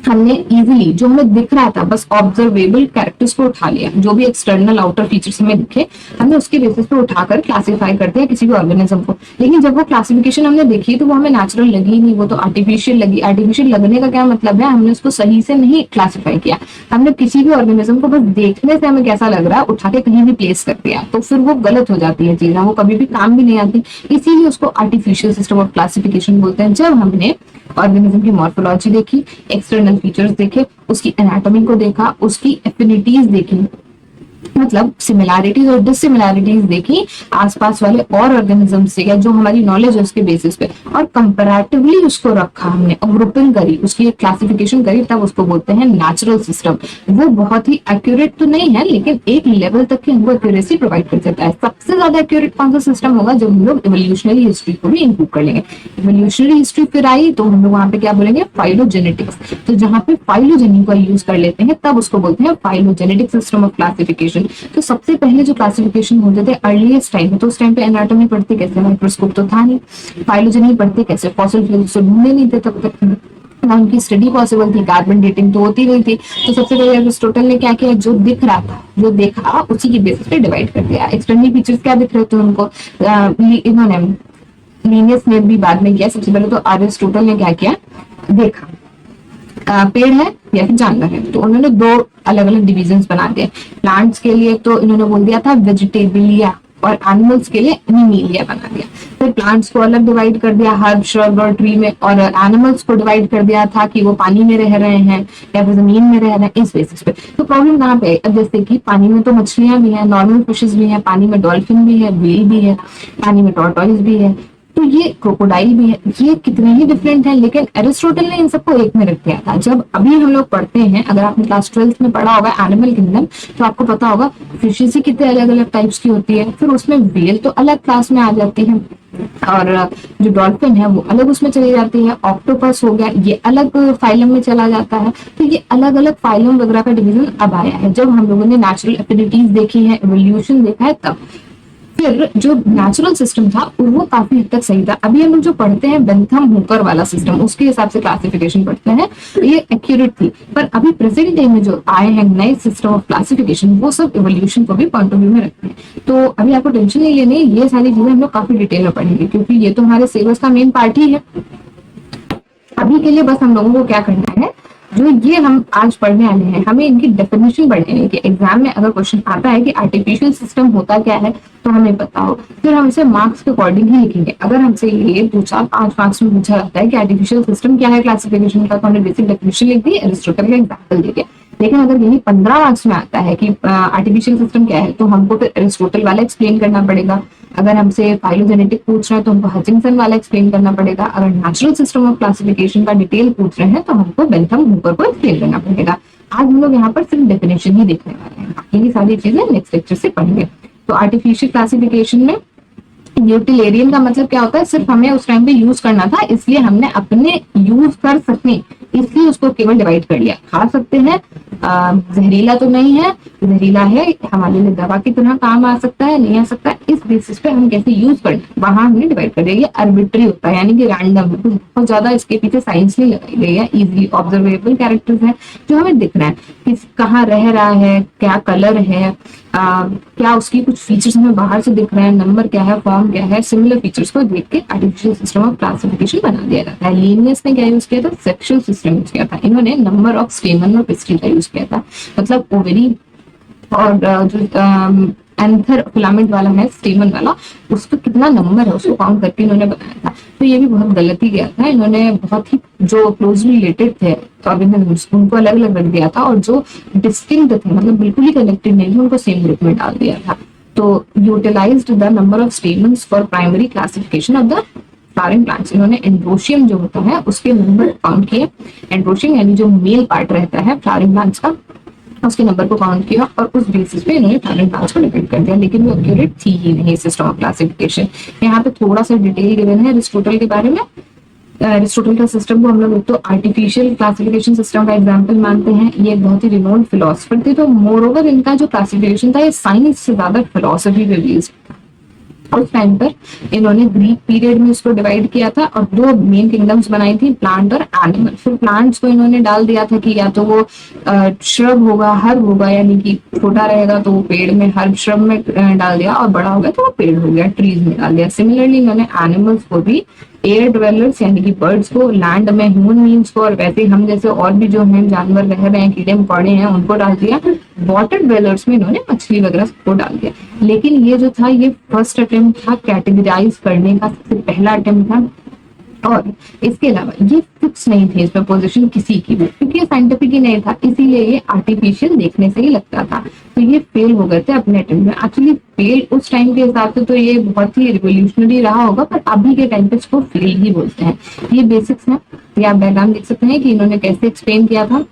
हमने इजीली जो हमें दिख रहा था बस ऑब्जर्वेबल कैरेक्टर्स को उठा लिया, जो भी एक्सटर्नल आउटर फीचर्स हमें दिखे हमने उसके बेसिस पे उठाकर क्लासिफाई कर दिया किसी भी ऑर्गेनिज्म को। लेकिन जब वो क्लासिफिकेशन हमने देखी तो वो हमें नेचुरल लगी नहीं, वो तो आर्टिफिशियल लगी। आर्टिफिशियल लगने का क्या मतलब है? हमने उसको सही से नहीं क्लासिफाई किया, हमने किसी भी ऑर्गेनिज्म को बस देखने से हमें कैसा लग रहा है उठा के कहीं भी प्लेस कर दिया, तो फिर वो गलत हो जाती है चीजें, वो कभी भी काम भी नहीं आती। इसीलिए उसको आर्टिफिशियल सिस्टम ऑफ क्लासिफिकेशन बोलते हैं। जब हमने ऑर्गेनिज्म की मॉर्फोलॉजी देखी, एक्सटर्नल फीचर्स देखे, उसकी एनाटॉमी को देखा, उसकी एफिनिटीज देखी, मतलब सिमिलैरिटीज और डिसिमिलैरिटीज देखी आसपास वाले और ऑर्गेनिज्म से, या जो हमारी नॉलेज है उसके बेसिस पे, और कंपैरेटिवली उसको रखा हमने और ग्रुपिंग करी, उसकी एक क्लासिफिकेशन करी, तब उसको बोलते हैं नेचुरल सिस्टम। वो बहुत ही एक्यूरेट तो नहीं है लेकिन एक लेवल तक की हमको एक्यूरेसी प्रोवाइड कर देता है। सबसे ज्यादा एक्यूरेट कौन सा सिस्टम होगा? जब हम लोग इवोल्यूशनरी हिस्ट्री को भी इंक्लूड कर लेंगे। इवोल्यूशनरी हिस्ट्री फिर आई तो हम लोग वहां पे क्या बोलेंगे? फाइलोजेनेटिक्स। तो जहाँ पे फाइलोजेनी का यूज कर लेते हैं तब उसको बोलते हैं फाइलोजेनेटिक सिस्टम ऑफ क्लासिफिकेशन। तो सबसे पहले जो क्लासिफिकेशन होते थे अर्लीस्ट टाइम में, तो उस टाइम पे एनाटॉमी पढ़ते कैसे? माइक्रोस्कोप तो था नहीं। फाइलोजेनी पढ़ते कैसे? फॉसिल फ्यूल्स तो ढूंढे नहीं थे तब तक, ना उनकी स्टडी पॉसिबल थी, कार्बन डेटिंग तो होती नहीं थी। तो सबसे पहले एरिस्टोटल ने क्या किया? जो दिख रहा था, जो देखा उसी की बेसिस पे डिवाइड कर दिया। एक्सटर्नल फीचर्स क्या दिख रहे थे उनको, इन्होंने लीनियस ने भी बाद में किया। सबसे पहले तो एरिस्टोटल ने क्या किया? देखा पेड़ है या फिर जानवर है, तो उन्होंने दो अलग अलग डिविजन्स बना दिए। प्लांट्स के लिए तो इन्होंने बोल दिया था वेजिटेबलिया, और एनिमल्स के लिए एनिमीलिया बना दिया। फिर प्लांट्स को अलग डिवाइड कर दिया हर्ब, श्रब और ट्री में, और एनिमल्स को डिवाइड कर दिया था कि वो पानी में रह रहे हैं या फिर जमीन में रह रहे हैं, इस बेसिस पे। तो प्रॉब्लम कहाँ पे? अब जैसे कि पानी में तो मछलियां भी हैं, नॉर्मल फिशेस भी हैं, पानी में डॉल्फिन भी है, व्हेल भी है, पानी में टॉर्टोइस भी है, तो ये क्रोकोडाइल भी है। ये कितने ही डिफरेंट है, लेकिन एरिस्टोटल ने इन सबको एक में रख दिया था। जब अभी हम लोग पढ़ते हैं, अगर आपने क्लास 12th में पढ़ा होगा एनिमल किंगडम, तो आपको पता होगा फिशेस ही कितने अलग अलग टाइप्स की होती है। फिर उसमें व्हेल तो अलग क्लास में आ जाती है, और जो डॉल्फिन है वो अलग उसमें चली जाती है। ऑक्टोपस हो गया, ये अलग फाइलम में चला जाता है। तो ये अलग अलग फाइलम वगैरह का डिवीजन अब आया है जब हम लोगों ने नेचुरल एफिनिटीज देखी है, एवोल्यूशन देखा है तब। फिर जो नेचुरल सिस्टम था वो काफी हद तक सही था। अभी हम लोग जो पढ़ते हैं बेंथम हुकर वाला सिस्टम, उसके हिसाब से क्लासिफिकेशन पढ़ते हैं, ये एक्यूरेट थी। पर अभी प्रेजेंट डे में जो आए हैं नए सिस्टम ऑफ क्लासिफिकेशन, वो सब इवोल्यूशन को भी पॉइंट ऑफ व्यू में रखते हैं। तो अभी आपको टेंशन नहीं लेनी, ये सारी चीजें हम लोग काफी डिटेल में पढ़ेंगे, क्योंकि ये तो हमारे सिलेबस का मेन पार्ट ही है। अभी के लिए बस हम लोगों को क्या करना है, जो ये हम आज पढ़ने वाले हैं, हमें इनकी डेफिनेशन पढ़नी है कि एग्जाम में अगर क्वेश्चन आता है कि आर्टिफिशियल सिस्टम होता क्या है तो हमें पता हो, फिर हम इसे मार्क्स के अकॉर्डिंग ही लिखेंगे। अगर हमसे ये 2-4-5 मार्क्स में पूछा जाता है कि आर्टिफिशियल सिस्टम क्या है क्लासिफिकेशन का, तो हमने बेसिक डेफिनेशन लिख दी, एरिस्टोटल का एग्जाम्पल दे दिया। लेकिन अगर यही 15 मार्क्स में आता है कि आर्टिफिशियल सिस्टम क्या है, तो हमको फिर एरिस्टोटल वाला एक्सप्लेन करना पड़ेगा। अगर हमसे फाइलोजेनेटिक पूछ रहे हैं तो हमको हचिंसन वाला एक्सप्लेन करना पड़ेगा। अगर नेचुरल सिस्टम ऑफ क्लासिफिकेशन का डिटेल पूछ रहे हैं तो हमको बेंथम हुकर को एक्सप्लेन करना पड़ेगा। आज हम लोग यहाँ पर सिर्फ डेफिनेशन ही देखने वाले हैं, बाकी सारी चीजें नेक्स्ट लेक्चर से पढ़ेंगे। तो आर्टिफिशियल क्लासिफिकेशन में यूटिलेरियन का मतलब क्या होता है? सिर्फ हमें उस टाइम पे यूज करना था, इसलिए हमने अपने यूज कर सके इसलिए उसको केवल डिवाइड कर लिया। खा सकते हैं, जहरीला तो नहीं है, जहरीला है, हमारे लिए दवा की तरह काम आ सकता है, नहीं आ सकता है, इस बेसिस पे हम कैसे यूज करें वहां हमने डिवाइड कर दिया। ये आर्बिट्री होता है, यानी कि रैंडम है, बहुत ज्यादा इसके पीछे साइंस नहीं लगाई गई है। इजिली ऑब्जर्वेबल कैरेक्टर्स है जो हमें दिख रहा है, किस कहाँ रह रहा है, क्या कलर है, क्या उसकी कुछ फीचर्स हमें बाहर से दिख रहे हैं, नंबर क्या है, फॉर्म क्या है, सिमिलर फीचर्स को देख के आर्टिफिशियल सिस्टम ऑफ क्लासिफिकेशन बना दिया जाता है। लीनियस ने क्या यूज किया था? सेक्सुअल सिस्टम यूज किया था। इन्होंने नंबर ऑफ स्टेमन और पिस्टिल का यूज किया था, मतलब ओवरी और जो एंथर फिलामेंट वाला है, स्टेमन वाला, उसका कितना नंबर है उसको काउंट करके इन्होंने बनाया था। तो ये भी बहुत गलती किया था इन्होंने, बहुत ही जो क्लोजली रिलेटेड थे ऑर्गेनिजम्स उनको अलग अलग रख दिया था, और जो डिस्टिंक्ट थे मतलब बिल्कुल ही कनेक्टेड नहीं थे उनको सेम ग्रुप में डाल दिया था। तो utilized the number of stamens for primary classification of the flowering plants. इन्होंने एंड्रोशियम जो होता है उसके नंबर काउंट किए, एंड्रोशियम यानी जो मेल पार्ट रहता है फ्लावरिंग प्लांट्स का, उसके नंबर को काउंट किया और उस बेसिस पे इन्होंने फ्लावरिंग प्लांट्स को डिपेंड कर दिया, लेकिन वो एक्यूरेट थी ही नहीं सिस्टम ऑफ क्लासिफिकेशन। यहाँ पे थोड़ा सा डिटेल गिवन है एरिस्टोटल के बारे में। एरिस्टोटल का सिस्टम को हम लोग एक तो आर्टिफिशियल क्लासिफिकेशन सिस्टम का एग्जांपल मानते हैं। ये एक बहुत ही रिनोन्ड फिलोसफर थे, तो मोर ओवर इनका जो क्लासिफिकेशन था ये साइंस से ज्यादा फिलोसफी पे बेस्ड था। उस टाइम पर इन्होंने ग्रीक पीरियड में उसको डिवाइड किया था और दो मेन किंगडम्स बनाई थी, प्लांट और एनिमल। फिर प्लांट्स को इन्होंने डाल दिया था कि या तो वो श्रब होगा, हर्ब होगा, यानी कि छोटा रहेगा तो वो पेड़ में हर्ब श्रब में डाल दिया, और बड़ा हो गया तो वो पेड़ हो गया, ट्रीज में डाल दिया। सिमिलरली इन्होंने एनिमल्स को भी एयर ड्वेलर्स यानी कि बर्ड्स को, लैंड में ह्यूमन बीइंग्स को, और वैसे हम जैसे और भी जो हैं जानवर रह रहे हैं, कीड़े मकोड़े हैं, उनको डाल दिया। वाटर ड्वेलर्स में इन्होंने मछली वगैरह सबको डाल दिया। लेकिन ये जो था ये फर्स्ट अटेम्प्ट था कैटेगराइज करने का, सबसे पहला अटेम्प्ट था, और इसके अलावा ये फिक्स नहीं थे इसमें पोजीशन किसी की भी, क्योंकि ये साइंटिफिक ही नहीं था, इसीलिए ये आर्टिफिशियल देखने से ही लगता था। तो ये फेल हो गए थे अपने अटेम्प्ट में। एक्चुअली फेल उस टाइम के हिसाब से तो ये बहुत ही रिवोल्यूशनरी रहा होगा, पर अभी के टाइम पे इसको फेल ही बोलते हैं। ये बेसिक्स है, ये आप डायग्राम देख सकते हैं कि इन्होंने कैसे एक्सप्लेन किया था।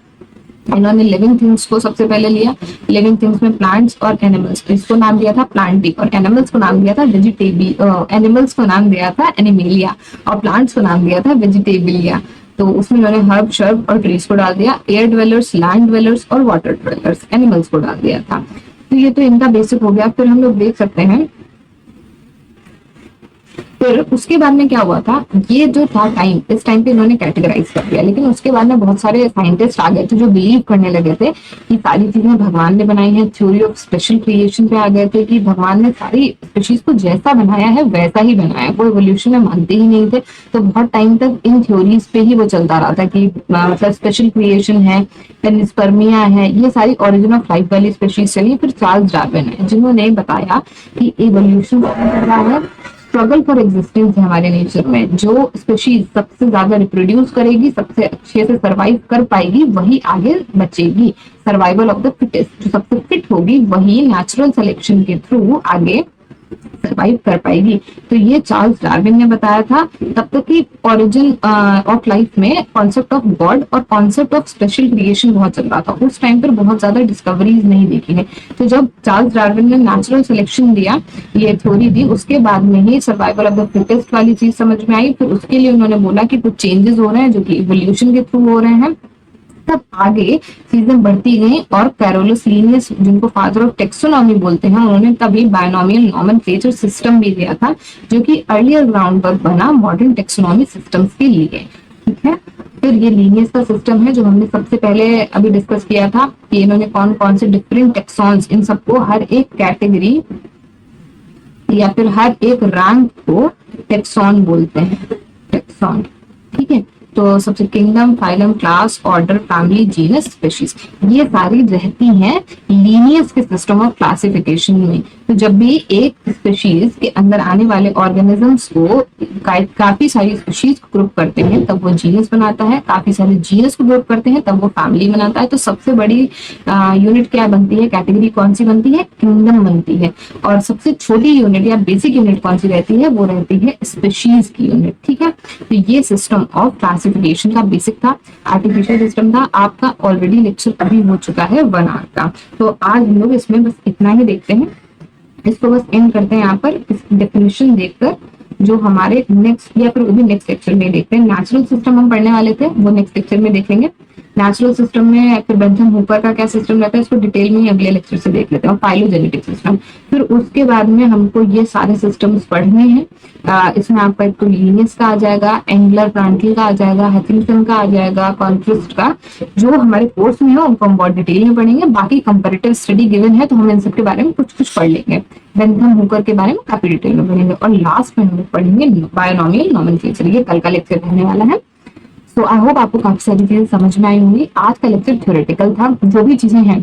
इन्होंने लिविंग थिंग्स को सबसे पहले लिया, लिविंग थिंग्स में प्लांट्स और एनिमल्स, इसको नाम दिया था प्लांटिक, और एनिमल्स को नाम दिया था वेजिटेबल, एनिमल्स को नाम दिया था एनिमेलिया, और प्लांट्स को नाम दिया था वेजिटेबलिया। तो उसमें इन्होंने हर्ब, शर्ब और ट्रीज को डाल दिया, एयर ड्वेलर्स, लैंड ड्वेलर्स और वाटर ड्वेलर्स एनिमल्स को डाल दिया था। तो ये तो इनका बेसिक हो गया। फिर हम लोग देख सकते हैं फिर उसके बाद में क्या हुआ था, ये जो था टाइम, इस टाइम पे इन्होंने कैटेगराइज कर दिया, लेकिन उसके बाद में बहुत सारे साइंटिस्ट आ गए थे जो बिलीव करने लगे थे कि सारी चीजें भगवान ने बनाई हैं। थ्योरी ऑफ स्पेशल क्रिएशन पे आ गए थे कि भगवान ने सारी स्पीशीज को जैसा बनाया है वैसा ही बनाया है, वो एवोल्यूशन में मानते ही नहीं थे। तो बहुत टाइम तक इन थ्योरीज पे ही वो चलता रहा था कि मतलब स्पेशल क्रिएशन है, पेनिस्पर्मिया है, ये सारी ओरिजिन ऑफ लाइफ वाली स्पीशीज चली। फिर चार्ल्स डार्विन है जिन्होंने बताया कि एवोल्यूशन क्या है, स्ट्रगल फॉर एग्जिस्टेंस है हमारे नेचर में। जो स्पीशीज सबसे ज्यादा रिप्रोड्यूस करेगी, सबसे अच्छे से सरवाइव कर पाएगी, वही आगे बचेगी। सर्वाइवल ऑफ द फिटेस्ट, जो सबसे फिट होगी वही नेचुरल सिलेक्शन के थ्रू आगे सरवाइव कर पाएगी। तो ये चार्ल्स डार्विन ने बताया था। तब तक की ओरिजिन ऑफ लाइफ में कॉन्सेप्ट ऑफ गॉड और कॉन्सेप्ट ऑफ स्पेशल क्रिएशन बहुत चल रहा था। उस टाइम पर बहुत ज्यादा डिस्कवरीज नहीं देखी है। तो जब चार्ल्स डार्विन ने नेचुरल सिलेक्शन दिया, ये थ्योरी दी, उसके बाद में ही सर्वाइवल ऑफ द फिटेस्ट वाली चीज समझ में आई। फिर उसके लिए उन्होंने बोला कि कुछ चेंजेस हो रहे हैं जो कि इवोल्यूशन के थ्रू हो रहे हैं। तब आगे चीजें बढ़ती गई और कैरोलस लीनियस, जिनको फादर ऑफ टेक्सोनॉमी बोलते हैं, उन्होंने तभी बायनोमियल नॉमेनक्लेचर सिस्टम भी दिया था, जो कि अर्लियर ग्राउंड वर्क बना मॉडर्न टेक्सोनॉमी सिस्टम्स के लिए। ठीक है, फिर ये लीनियस का सिस्टम है जो हमने सबसे पहले अभी डिस्कस किया था कि इन्होंने कौन कौन से डिफरेंट टेक्सॉन्स, इन सबको हर एक कैटेगरी या फिर हर एक रैंक को टेक्सॉन बोलते हैं, टेक्सॉन। ठीक है, तो सबसे kingdom, phylum, class, order, family, genus, species, ये सारी रहती हैं लीनियस के सिस्टम ऑफ क्लासिफिकेशन में। तो जब भी एक स्पीशीज के अंदर आने वाले ऑर्गेनिजम्स को काफी सारी स्पीशीज को ग्रुप करते हैं तब वो जीनस बनाता है, काफी सारे जीनस को ग्रुप करते हैं तब वो फैमिली बनाता है। तो सबसे बड़ी यूनिट क्या बनती है, कैटेगरी कौन सी बनती है, किंगडम बनती है। और सबसे छोटी यूनिट या बेसिक यूनिट कौन सी रहती है, वो रहती है स्पीशीज की यूनिट। ठीक है, तो ये सिस्टम ऑफ क्लासिफिकेशन का बेसिक था, आर्टिफिशियल सिस्टम था। आपका ऑलरेडी लेक्चर अभी हो चुका है 1 आवर का। तो आज हम लोग इसमें बस इतना ही देखते हैं, इसको बस एंड करते हैं यहाँ पर इस डेफिनेशन देखकर। जो हमारे नेक्स्ट या फिर वो भी नेक्स्ट लेक्चर में देखते हैं। नेचुरल सिस्टम हम पढ़ने वाले थे, वो नेक्स्ट लेक्चर में देखेंगे। नेचुरल सिस्टम में फिर बेंथम हुपर का क्या सिस्टम रहता है, इसको डिटेल में ही अगले लेक्चर से देख लेते हैं। फाइलोजेनेटिक सिस्टम, फिर उसके बाद में हमको ये सारे सिस्टम्स पढ़ने हैं। इसमें आपका एक तो लीनियस का आ जाएगा, एंगुलर प्लांटल का आ जाएगा, हचिंसन का आ जाएगा, कॉन्ट्रिस्ट का। जो हमारे कोर्स में है उनको हम बहुत डिटेल में पढ़ेंगे। बाकी कंपैरेटिव स्टडी गिवन है तो हम इन सब के बारे में कुछ कुछ पढ़ लेंगे। बेंथम हुकर के बारे में काफी डिटेल में पढ़ेंगे, और लास्ट में हम लोग पढ़ेंगे बायोनॉमियल नोमेनक्लेचर। ये कल का लेक्चर रहने वाला है। सो आई होप आपको काफी सारी चीजें समझ में आई होंगी। आज का लेक्चर थ्योरेटिकल था, जो भी चीजें हैं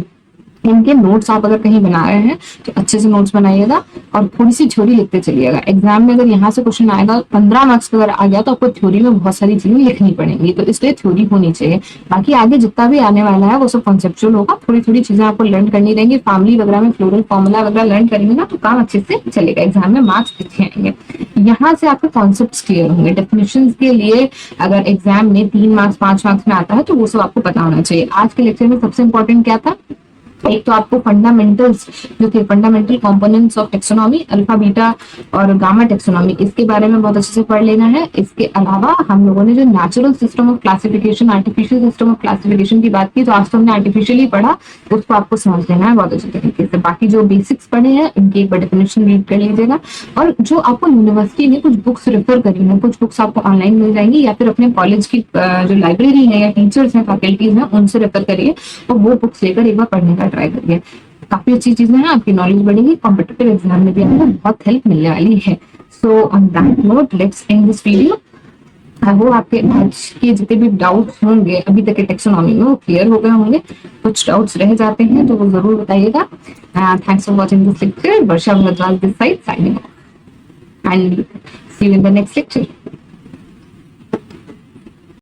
इनके नोट्स आप अगर कहीं बना रहे हैं तो अच्छे से नोट्स बनाइएगा और थोड़ी सी थ्योरी लिखते चलिएगा। एग्जाम में अगर यहाँ से क्वेश्चन आएगा 15 मार्क्स अगर आ गया तो आपको थ्योरी में बहुत सारी चीजें लिखनी पड़ेंगी, तो इसलिए थ्योरी होनी चाहिए। बाकी आगे जितना भी आने वाला है वो सब कॉन्सेप्चुअल होगा, थोड़ी थोड़ी चीजें आपको लर्न करनी रहेंगी। फैमिली वगैरह में फ्लोरल फॉर्मूला वगैरह लर्न करेंगे ना तो काम अच्छे से चलेगा, एग्जाम में मार्क्स अच्छे आएंगे। यहाँ से आपके कॉन्सेप्ट क्लियर होंगे। डेफिनेशन के लिए अगर एग्जाम में 3 मार्क्स 5 मार्क्स में आता है तो वो सब आपको पता होना चाहिए। आज के लेक्चर में सबसे इंपॉर्टेंट क्या था, एक तो आपको फंडामेंटल्स जो थे, fundamental components of taxonomy, alpha beta और गामा टेक्सोनॉमी, इसके बारे में बहुत अच्छे से पढ़ लेना है। इसके अलावा हम लोगों ने जो natural system of classification, artificial system of classification की बात की, तो आज तो हमने आर्टिफिशियली पढ़ा, उसको आपको समझ लेना है बहुत अच्छे तरीके से। बाकी जो बेसिक्स पढ़े हैं इनकी एक बार डेफिनेशन रीड कर लीजिएगा, और जो आपको यूनिवर्सिटी में कुछ बुक्स रेफर करी है, कुछ बुक्स आपको ऑनलाइन मिल जाएंगी या फिर अपने कॉलेज की जो लाइब्रेरी है या टीचर्स हैं, फैकल्टीज हैं, उनसे रेफर करिए और वो बुक्स लेकर एक बार पढ़ने का ट्राई करिए। काफी अच्छी चीजें हैं, आपकी नॉलेज बढ़ेगी, कॉम्पिटिटिव एग्जाम में भी आपको बहुत हेल्प मिलने वाली है। So on that note let's end this video. I hope आपके आज के जितने भी डाउट्स होंगे अभी तक के टेक्सोनॉमी में वो क्लियर हो गए होंगे। कुछ डाउट्स रह जाते हैं तो वो जरूर बताइएगा। Thanks for watching this lecture. Varsha Bhardwaj this side signing off and see you in the next lecture.